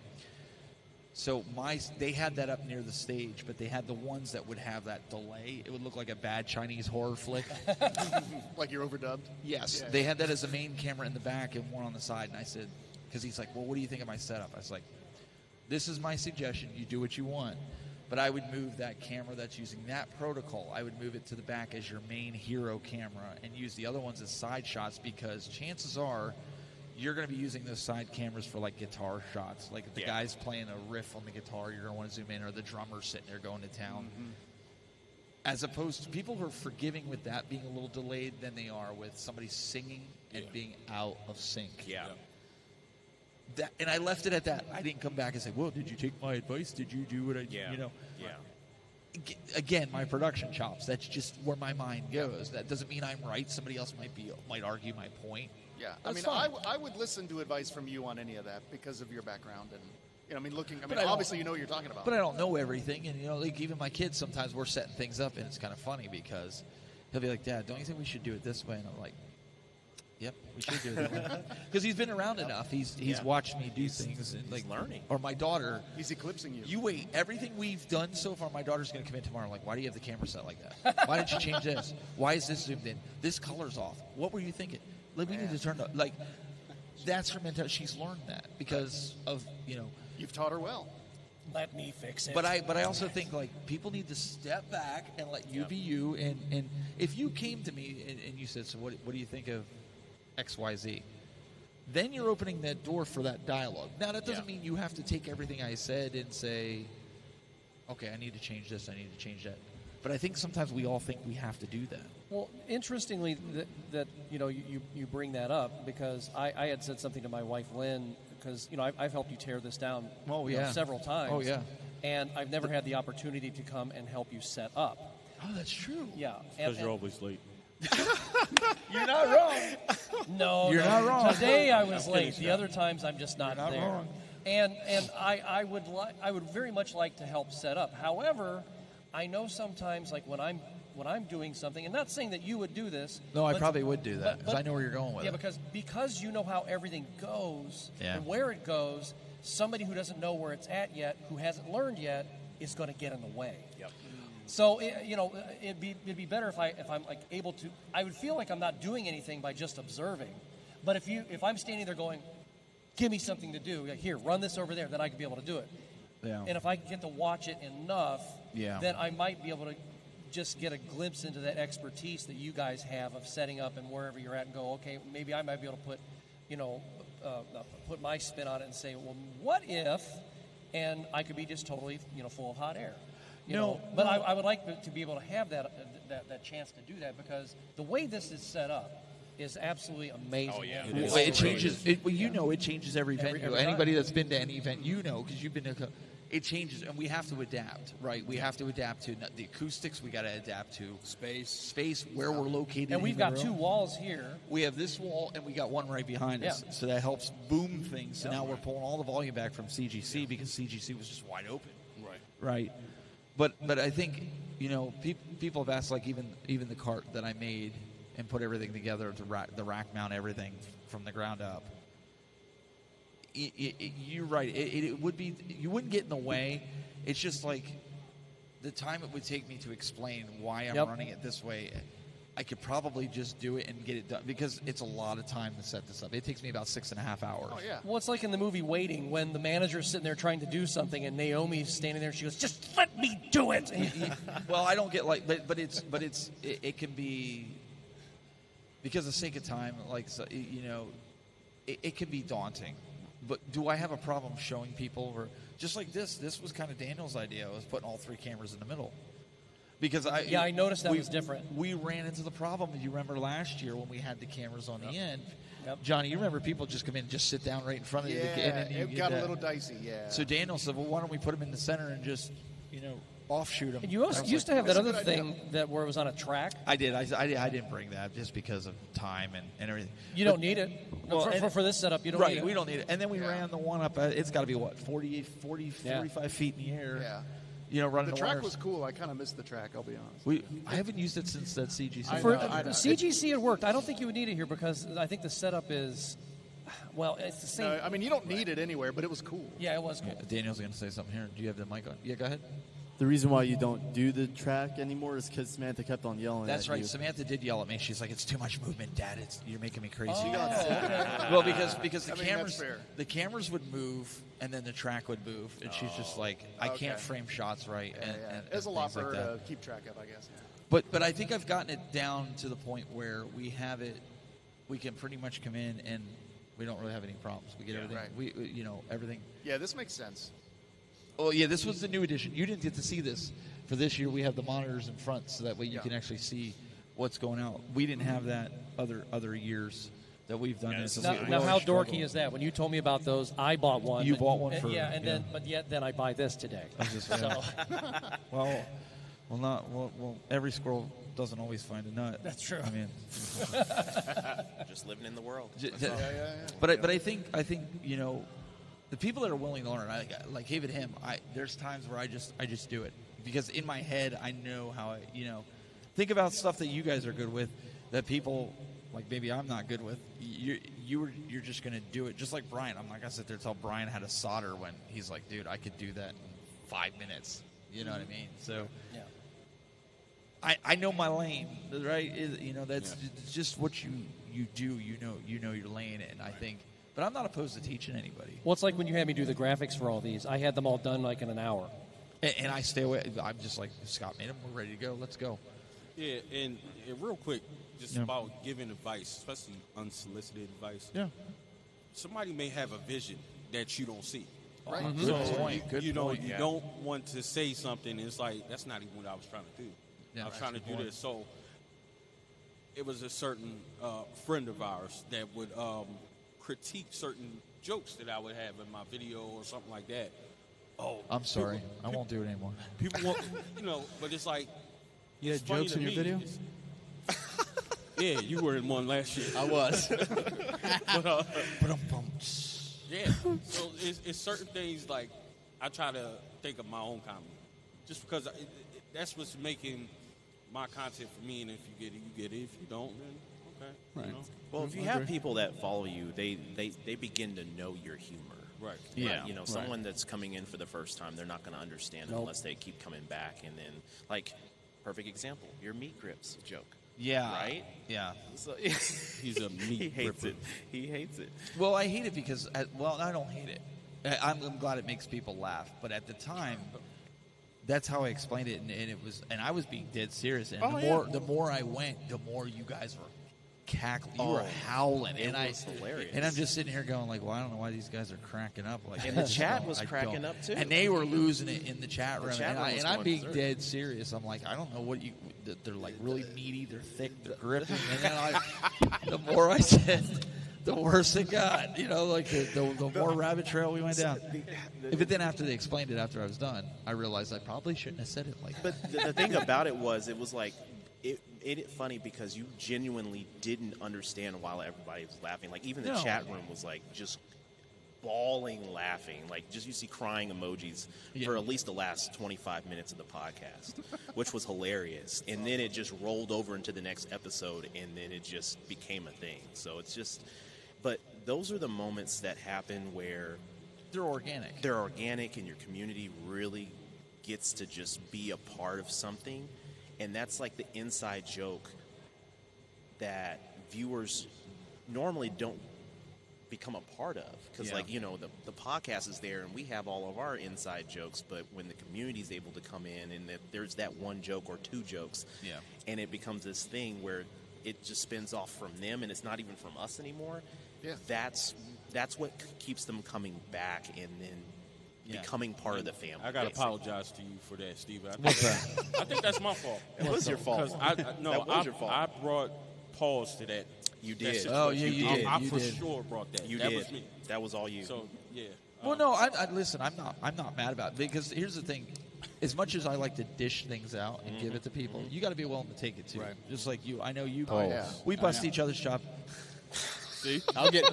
So they had that up near the stage, but they had the ones that would have that delay. It would look like a bad Chinese horror flick. Like you're overdubbed? Yes. Yeah. They had that as a main camera in the back and one on the side. And I said, because he's like, well, what do you think of my setup? I was like, this is my suggestion. You do what you want. But I would move that camera that's using that protocol. I would move it to the back as your main hero camera and use the other ones as side shots, because chances are you're going to be using those side cameras for like guitar shots. Like if the guy's playing a riff on the guitar, you're going to want to zoom in, or the drummer sitting there going to town. Mm-hmm. As opposed to people who are forgiving with that being a little delayed than they are with somebody singing and being out of sync. Yeah. And I left it at that. I didn't come back and say, well, did you take my advice? Did you do what I did? Yeah. again, my production chops. That's just where my mind goes. That doesn't mean I'm right. Somebody else might argue my point. Yeah, That's I fine. I would listen to advice from you on any of that because of your background and But I don't- obviously you know what you're talking about. But I don't know everything, and like even my kids, sometimes we're setting things up, and it's kind of funny because he'll be like, "Dad, don't you think we should do it this way?" And I'm like, "Yep, we should do it that way," because he's been around enough. He's watched me do things, and like learning. Or my daughter, he's eclipsing you. You wait, everything we've done so far, my daughter's going to come in tomorrow. Like, why do you have the camera set like that? Why didn't you change this? Why is this zoomed in? This color's off. What were you thinking? Like, we need to turn up. Like, that's her mentality. She's learned that because of You've taught her well. Let me fix it. But I also think like people need to step back and let you be you. And if you came to me and you said, "So what do you think of XYZ?" Then you're opening that door for that dialogue. Now that doesn't mean you have to take everything I said and say, "Okay, I need to change this. I need to change that." But I think sometimes we all think we have to do that. Well, interestingly, that you bring that up because I had said something to my wife Lynn because I've helped you tear this down several times. Oh yeah. And I've never had the opportunity to come and help you set up. Oh, that's true. Yeah. Because you're always late. You're not wrong. No, You're not wrong. Today I was late. The other times I'm just not, You're not there. wrong. And I would very much like to help set up. However, I know sometimes like when I'm doing something, and not saying that you would do this. No, I probably would do that because I know where you're going with it. it. Yeah, because you know how everything goes and where it goes. Somebody who doesn't know where it's at yet, who hasn't learned yet, is going to get in the way. Yep. So it'd be better if I'm like able to. I would feel like I'm not doing anything by just observing. But if I'm standing there going, "Give me something to do. Here, run this over there," then I could be able to do it. Yeah. And if I get to watch it enough, Yeah. then I might be able to just get a glimpse into that expertise that you guys have of setting up and wherever you're at, and go, okay, maybe I might be able to put, put my spin on it and say, well, what if? And I could be just totally, full of hot air. But I would like to be able to have that chance to do that because the way this is set up is absolutely amazing. Oh, yeah. It changes. It changes every venue. Every Anybody time. that's been to any event, because you've been to. It changes, and we have to adapt, right? We have to adapt to the acoustics. We got to adapt to space, where we're located. And we've in the got room. 2 walls here. We have this wall, and we got one right behind us, so that helps boom things. So now we're pulling all the volume back from CGC because CGC was just wide open. Right. But I think people have asked, like even the cart that I made and put everything together to the rack mount everything from the ground up. You're right. It would be, you wouldn't get in the way. It's just like the time it would take me to explain why I'm running it this way. I could probably just do it and get it done because it's a lot of time to set this up. It takes me about 6.5 hours. Oh yeah. Well, it's like in the movie Waiting when the manager's sitting there trying to do something and Naomi's standing there and she goes, "Just let me do it." Well, I don't get it can be because of the sake of time. Like it can be daunting. But do I have a problem showing people? Or just like this was kind of Daniel's idea. I was putting all 3 cameras in the middle. Because I noticed that was different. We ran into the problem, if you remember last year when we had the cameras on the end. Yep. Johnny, you remember people just come in and just sit down right in front of you. Yeah, And then you it get got a that. little dicey, yeah. So Daniel said, well, why don't we put them in the center and just, offshoot them. And you also used to have that that's a other good thing where it was on a track. I did. I didn't bring that just because of time and everything. You don't need it. For this setup, you don't need it. Right, we don't need it. And then we ran the one up, it's got to be, 45 feet in the air. Yeah. Running The track wires. was cool. I kind of missed the track, I'll be honest. I haven't used it since that CGC. For I know. CGC, it worked. I don't think you would need it here because I think the setup is, well, it's the same. I mean, you don't need it anywhere, but it was cool. Yeah, it was cool. Daniel's going to say something here. Do you have the mic on? Yeah, go ahead. The reason why you don't do the track anymore is because Samantha kept on yelling That's at right. you. Samantha did yell at me. She's like, "It's too much movement, Dad. You're making me crazy." Okay. Well, because I mean, that's fair. the cameras would move and then the track would move, and she's just like, "I can't frame shots right." Yeah, and, yeah. and There's a lot things for like her that. to keep track of, I guess. But I think I've gotten it down to the point where we have it. We can pretty much come in and we don't really have any problems. We get everything. right. We everything. Yeah, this makes sense. Oh yeah, this was the new edition. You didn't get to see this. For this year, we have the monitors in front, so that way you can actually see what's going out. We didn't have that other years that we've done this. Now how dorky is that? When you told me about those, I bought one. You bought one for then I buy this today. Well, Well, every squirrel doesn't always find a nut. That's true. I mean, Just living in the world. But I think the people that are willing to learn, like even him. There's times where I just do it because in my head I know how think about stuff that you guys are good with that people like maybe I'm not good with. You're just gonna do it just like Brian. I'm not gonna sit there and tell Brian how to solder when he's like, dude, I could do that in 5 minutes. You know what I mean? So. Yeah. I know my lane, right? That's just what you do. You know your lane, and I think. But I'm not opposed to teaching anybody. Well, it's like when you had me do the graphics for all these. I had them all done like in an hour. And I stay away. I'm just like, Scott made them. We're ready to go. Let's go. Yeah, and real quick, just about giving advice, especially unsolicited advice. Yeah. Somebody may have a vision that you don't see. Right. Mm-hmm. Good point. You don't want to say something. And it's like, that's not even what I was trying to do. Yeah, I was trying to do this. So it was a certain friend of ours that would critique certain jokes that I would have in my video or something like that. Oh, I'm sorry. I won't do it anymore. People want, but it's like. You had jokes in your video? Yeah, you were in one last year. I was. Yeah. So it's certain things like I try to think of my own comedy, just because that's what's making my content for me. And if you get it, you get it. If you don't, then okay. Right. Well, if you have people that follow you, they begin to know your humor. Right. Yeah. Right? Someone that's coming in for the first time, they're not going to understand it unless they keep coming back. And then, perfect example, your meat grips joke. Yeah. Right? Yeah. So, He's a meat gripper. He hates it. Well, I hate it because, I don't hate it. I'm glad it makes people laugh. But at the time, that's how I explained it, and I was being dead serious. And the more I went, the more you guys were cackling. You were howling, it was hilarious. And I'm just sitting here going like, well, I don't know why these guys are cracking up. Like, and the chat was cracking up too, and they were losing it in the chat room. And I'm being through. dead serious. I'm like, I don't know what they're like really meaty, they're thick, they're gripping. And then the more I said, the worse it got. The more rabbit trail we went down. But then after they explained it, after I was done, I realized I probably shouldn't have said it like that. But the thing about it was like. It made it funny because you genuinely didn't understand why everybody was laughing. Like, even the chat room was, like, just bawling laughing. Like, just you see crying emojis for at least the last 25 minutes of the podcast, which was hilarious. And then it just rolled over into the next episode, and then it just became a thing. So it's just – but those are the moments that happen where – They're organic. They're organic, and your community really gets to just be a part of something. And that's like the inside joke that viewers normally don't become a part of. Because, the podcast is there, and we have all of our inside jokes. But when the community is able to come in and there's that one joke or two jokes, and it becomes this thing where it just spins off from them, and it's not even from us anymore, that's what keeps them coming back and then becoming part of the family. I got to apologize to you for that, Steve. What's that? I think that's my fault. It was your fault. That was your fault. I brought pause to that. You did. You did. I for sure brought that. You that did. was me. That was all you. So, yeah. Well, no, listen, I'm not mad about it because here's the thing. As much as I like to dish things out and give it to people, you got to be willing to take it too. Right. Just like you. I know you. We bust each other's chops. See? I'll get.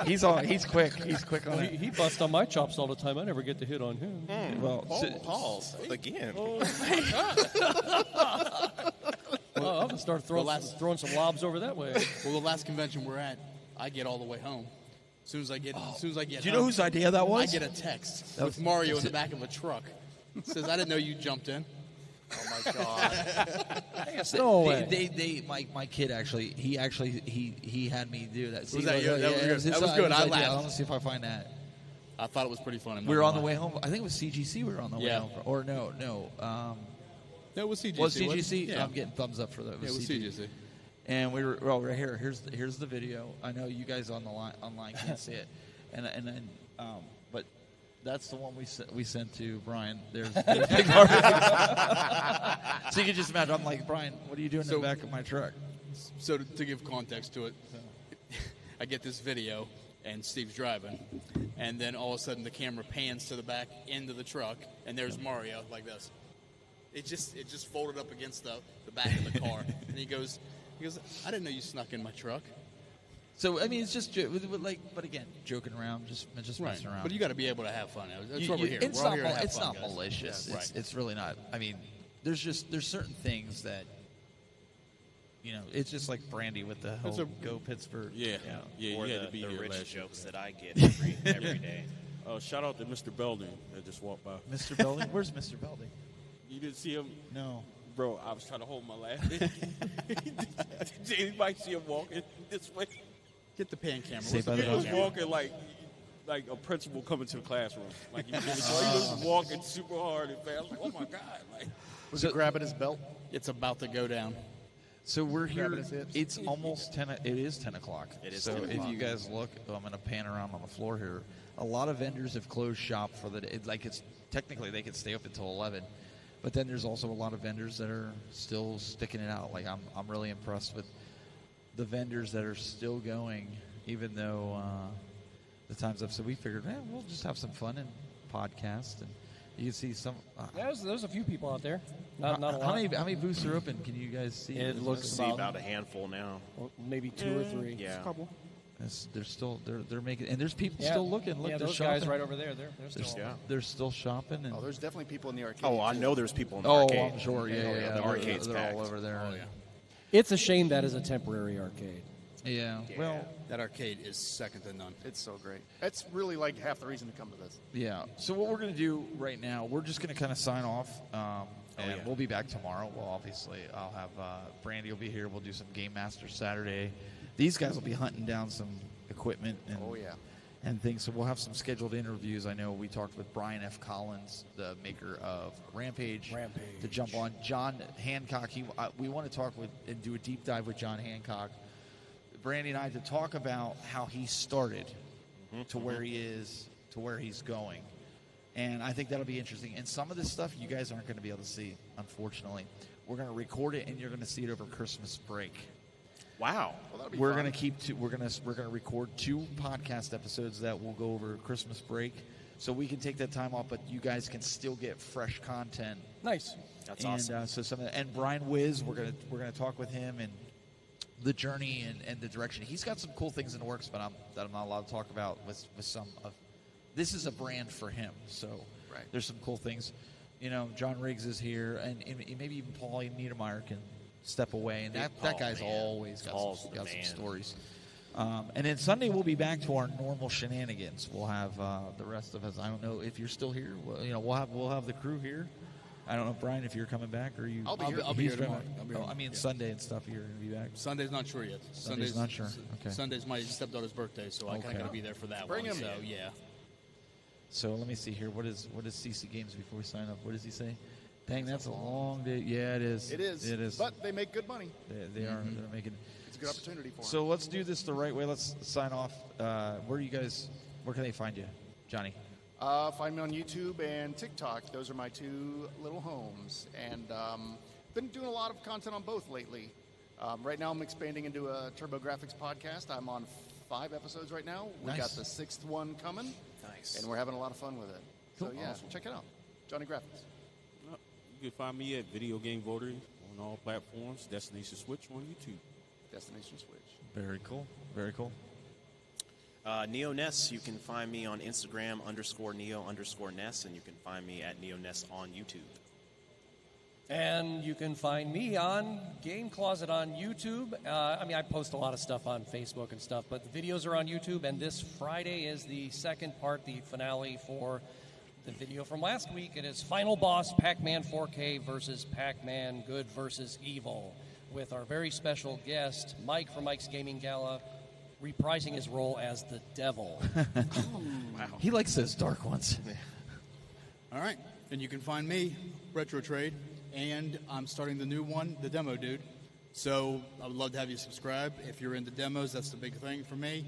He's quick. He's quick on it. He busts on my chops all the time. I never get to hit on him. Well, pause again. I'll just start throwing some lobs over that way. Well, the last convention we're at, I get all the way home. As soon as I get do you know whose idea that was? I get a text with Mario in the back of a truck. It says, "I didn't know you jumped in." Oh my god! No way. My kid actually had me do that. See, Was that you? That was good. I laughed. I want to see if I find that. I thought it was pretty funny. We were on the way home. I think it was CGC. We were on the way home. Or no. It was CGC. Was CGC? Yeah. I'm getting thumbs up for that. It was CGC. And we were right here. Here's the video. I know you guys online can't see it, and then but that's the one we sent to Brian. There's big heart. So you can just imagine. I'm like, Brian, what are you doing in the back of my truck? So to give context to it, I get this video and Steve's driving, and then all of a sudden the camera pans to the back end of the truck, and there's Mario like this. It just folded up against the back of the car. And he goes, I didn't know you snuck in my truck. So I mean, it's just but again, joking around, just messing around. But you got to be able to have fun. That's what we're here. It's we're all here to have it's fun, not guys. malicious. Yeah, It's really not. I mean, there's certain things that it's just like Brandy with the whole Go Pittsburgh. Yeah. Or you had to be the here rich last jokes year. that I get every day. Shout out to Mr. Belding that just walked by. Mr. Belding? Where's Mr. Belding? You didn't see him? No. Bro, I was trying to hold my laugh. Did anybody see him walking this way? Get the pan camera. He was walking like a principal coming to the classroom. Like he was walking super hard and fast. Like, oh my God! Like, was it grabbing his belt? It's about to go down. So we're here. It's almost 10. It is 10 o'clock. It is. So 10 if o'clock. you guys look, I'm going to pan around on the floor here. A lot of vendors have closed shop for the day. It's technically they could stay up until 11, but then there's also a lot of vendors that are still sticking it out. Like I'm really impressed with the vendors that are still going, even though the time's up. So we figured, we'll just have some fun and podcast, and you can see some. There's a few people out there. Not a lot. How many booths are open? Can you guys see? It looks about a handful now. Well, maybe 2 or 3. Yeah. A couple. They're still they're making, and there's people still looking. Look, yeah, they're those shopping. guys right over there. They're still. They're still shopping. And There's definitely people in the arcade. Oh, I know there's people in the arcade. I'm sure. Yeah. The arcade's they're packed. all over there. Oh, yeah. It's a shame that is a temporary arcade. Yeah. Well, that arcade is second to none. It's so great. That's really like half the reason to come to this. yeah. So what we're going to do right now, we're just going to kind of sign off, and we'll be back tomorrow. Well, obviously, I'll have Brandy will be here. We'll do some Game Master Saturday. These guys will be hunting down some equipment and things. So we'll have some scheduled interviews. I know we talked with Brian F. Collins, the maker of Rampage. To jump on. John Hancock. We want to talk with and do a deep dive with John Hancock. Brandy and I to talk about how he started to where he is, to where he's going. And I think that'll be interesting. And some of this stuff you guys aren't going to be able to see, unfortunately. We're going to record it, and you're going to see it over Christmas break. Wow. Well, We're going to we're going to record 2 podcast episodes that will go over Christmas break, so we can take that time off, but you guys can still get fresh content. Nice. That's awesome. So and Brian Wiz, we're gonna talk with him and the journey and the direction. He's got some cool things in the works, but I'm not allowed to talk about with some of. This is a brand for him, so there's some cool things. John Riggs is here, and maybe even Paul Niedermeyer can step away, and that guy's always got some stories. And then Sunday we'll be back to our normal shenanigans. We'll have the rest of us. I don't know if you're still here. Well, we'll have the crew here. I don't know, Brian, if you're coming back or you. I'll be here tomorrow. I mean, Sunday and stuff. You're going to be back. Sunday's not sure yet. Sunday's not sure. Okay. Sunday's my stepdaughter's birthday, so I kind of got to be there for that Bring one. him. So yeah. So let me see here. What is CC Games before we sign up? What does he say? Dang, that's a long day. Yeah, it is. It is. It is. But they make good money. They are. They're making. It's a good opportunity for them. So let's do this the right way. Let's sign off. Where can they find you, Johnny? Find me on YouTube and TikTok. Those are my 2 little homes. And been doing a lot of content on both lately. Right now I'm expanding into a TurboGrafx podcast. I'm on 5 episodes right now. We got the 6th one coming. Nice. And we're having a lot of fun with it. Cool. So yeah, Awesome. check it out. Johnny Graphics. You can find me at Video Game Voting on all platforms. Destination Switch on YouTube. Destination Switch. Very cool. Very cool. NeoNess, you can find me on Instagram _Neo_Ness, and you can find me at NeoNess on YouTube. And you can find me on Game Closet on YouTube. I post a lot of stuff on Facebook and stuff, but the videos are on YouTube. And this Friday is the second part, the finale for the video from last week. It is Final Boss Pac-Man 4K versus Pac-Man Good versus Evil, with our very special guest, Mike from Mike's Gaming Gala, reprising his role as the devil. Wow. He likes those dark ones. All right. And you can find me, Retro Trade, and I'm starting the new one, the Demo Dude. So I would love to have you subscribe. If you're into demos, that's the big thing for me.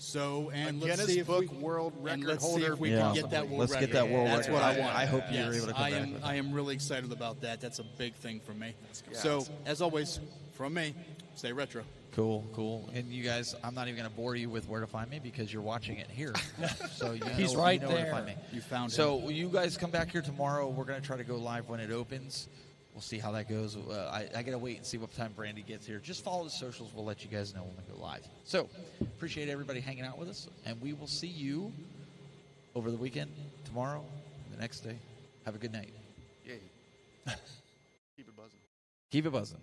So, and let's see if Guinness Book World Record holder. we can get that world Let's record. get that world That's record. what I want. I hope you're able to come back with I am really excited about that. That's a big thing for me. So, as always, from me, stay retro. Cool. And you guys, I'm not even going to bore you with where to find me because you're watching it here. So He's know, right you know there. Where to find me. You found him. So you guys come back here tomorrow. We're going to try to go live when it opens. We'll see how that goes. I got to wait and see what time Brandy gets here. Just follow the socials. We'll let you guys know when we go live. So appreciate everybody hanging out with us, and we will see you over the weekend, tomorrow, the next day. Have a good night. Yay. Keep it buzzing. Keep it buzzing.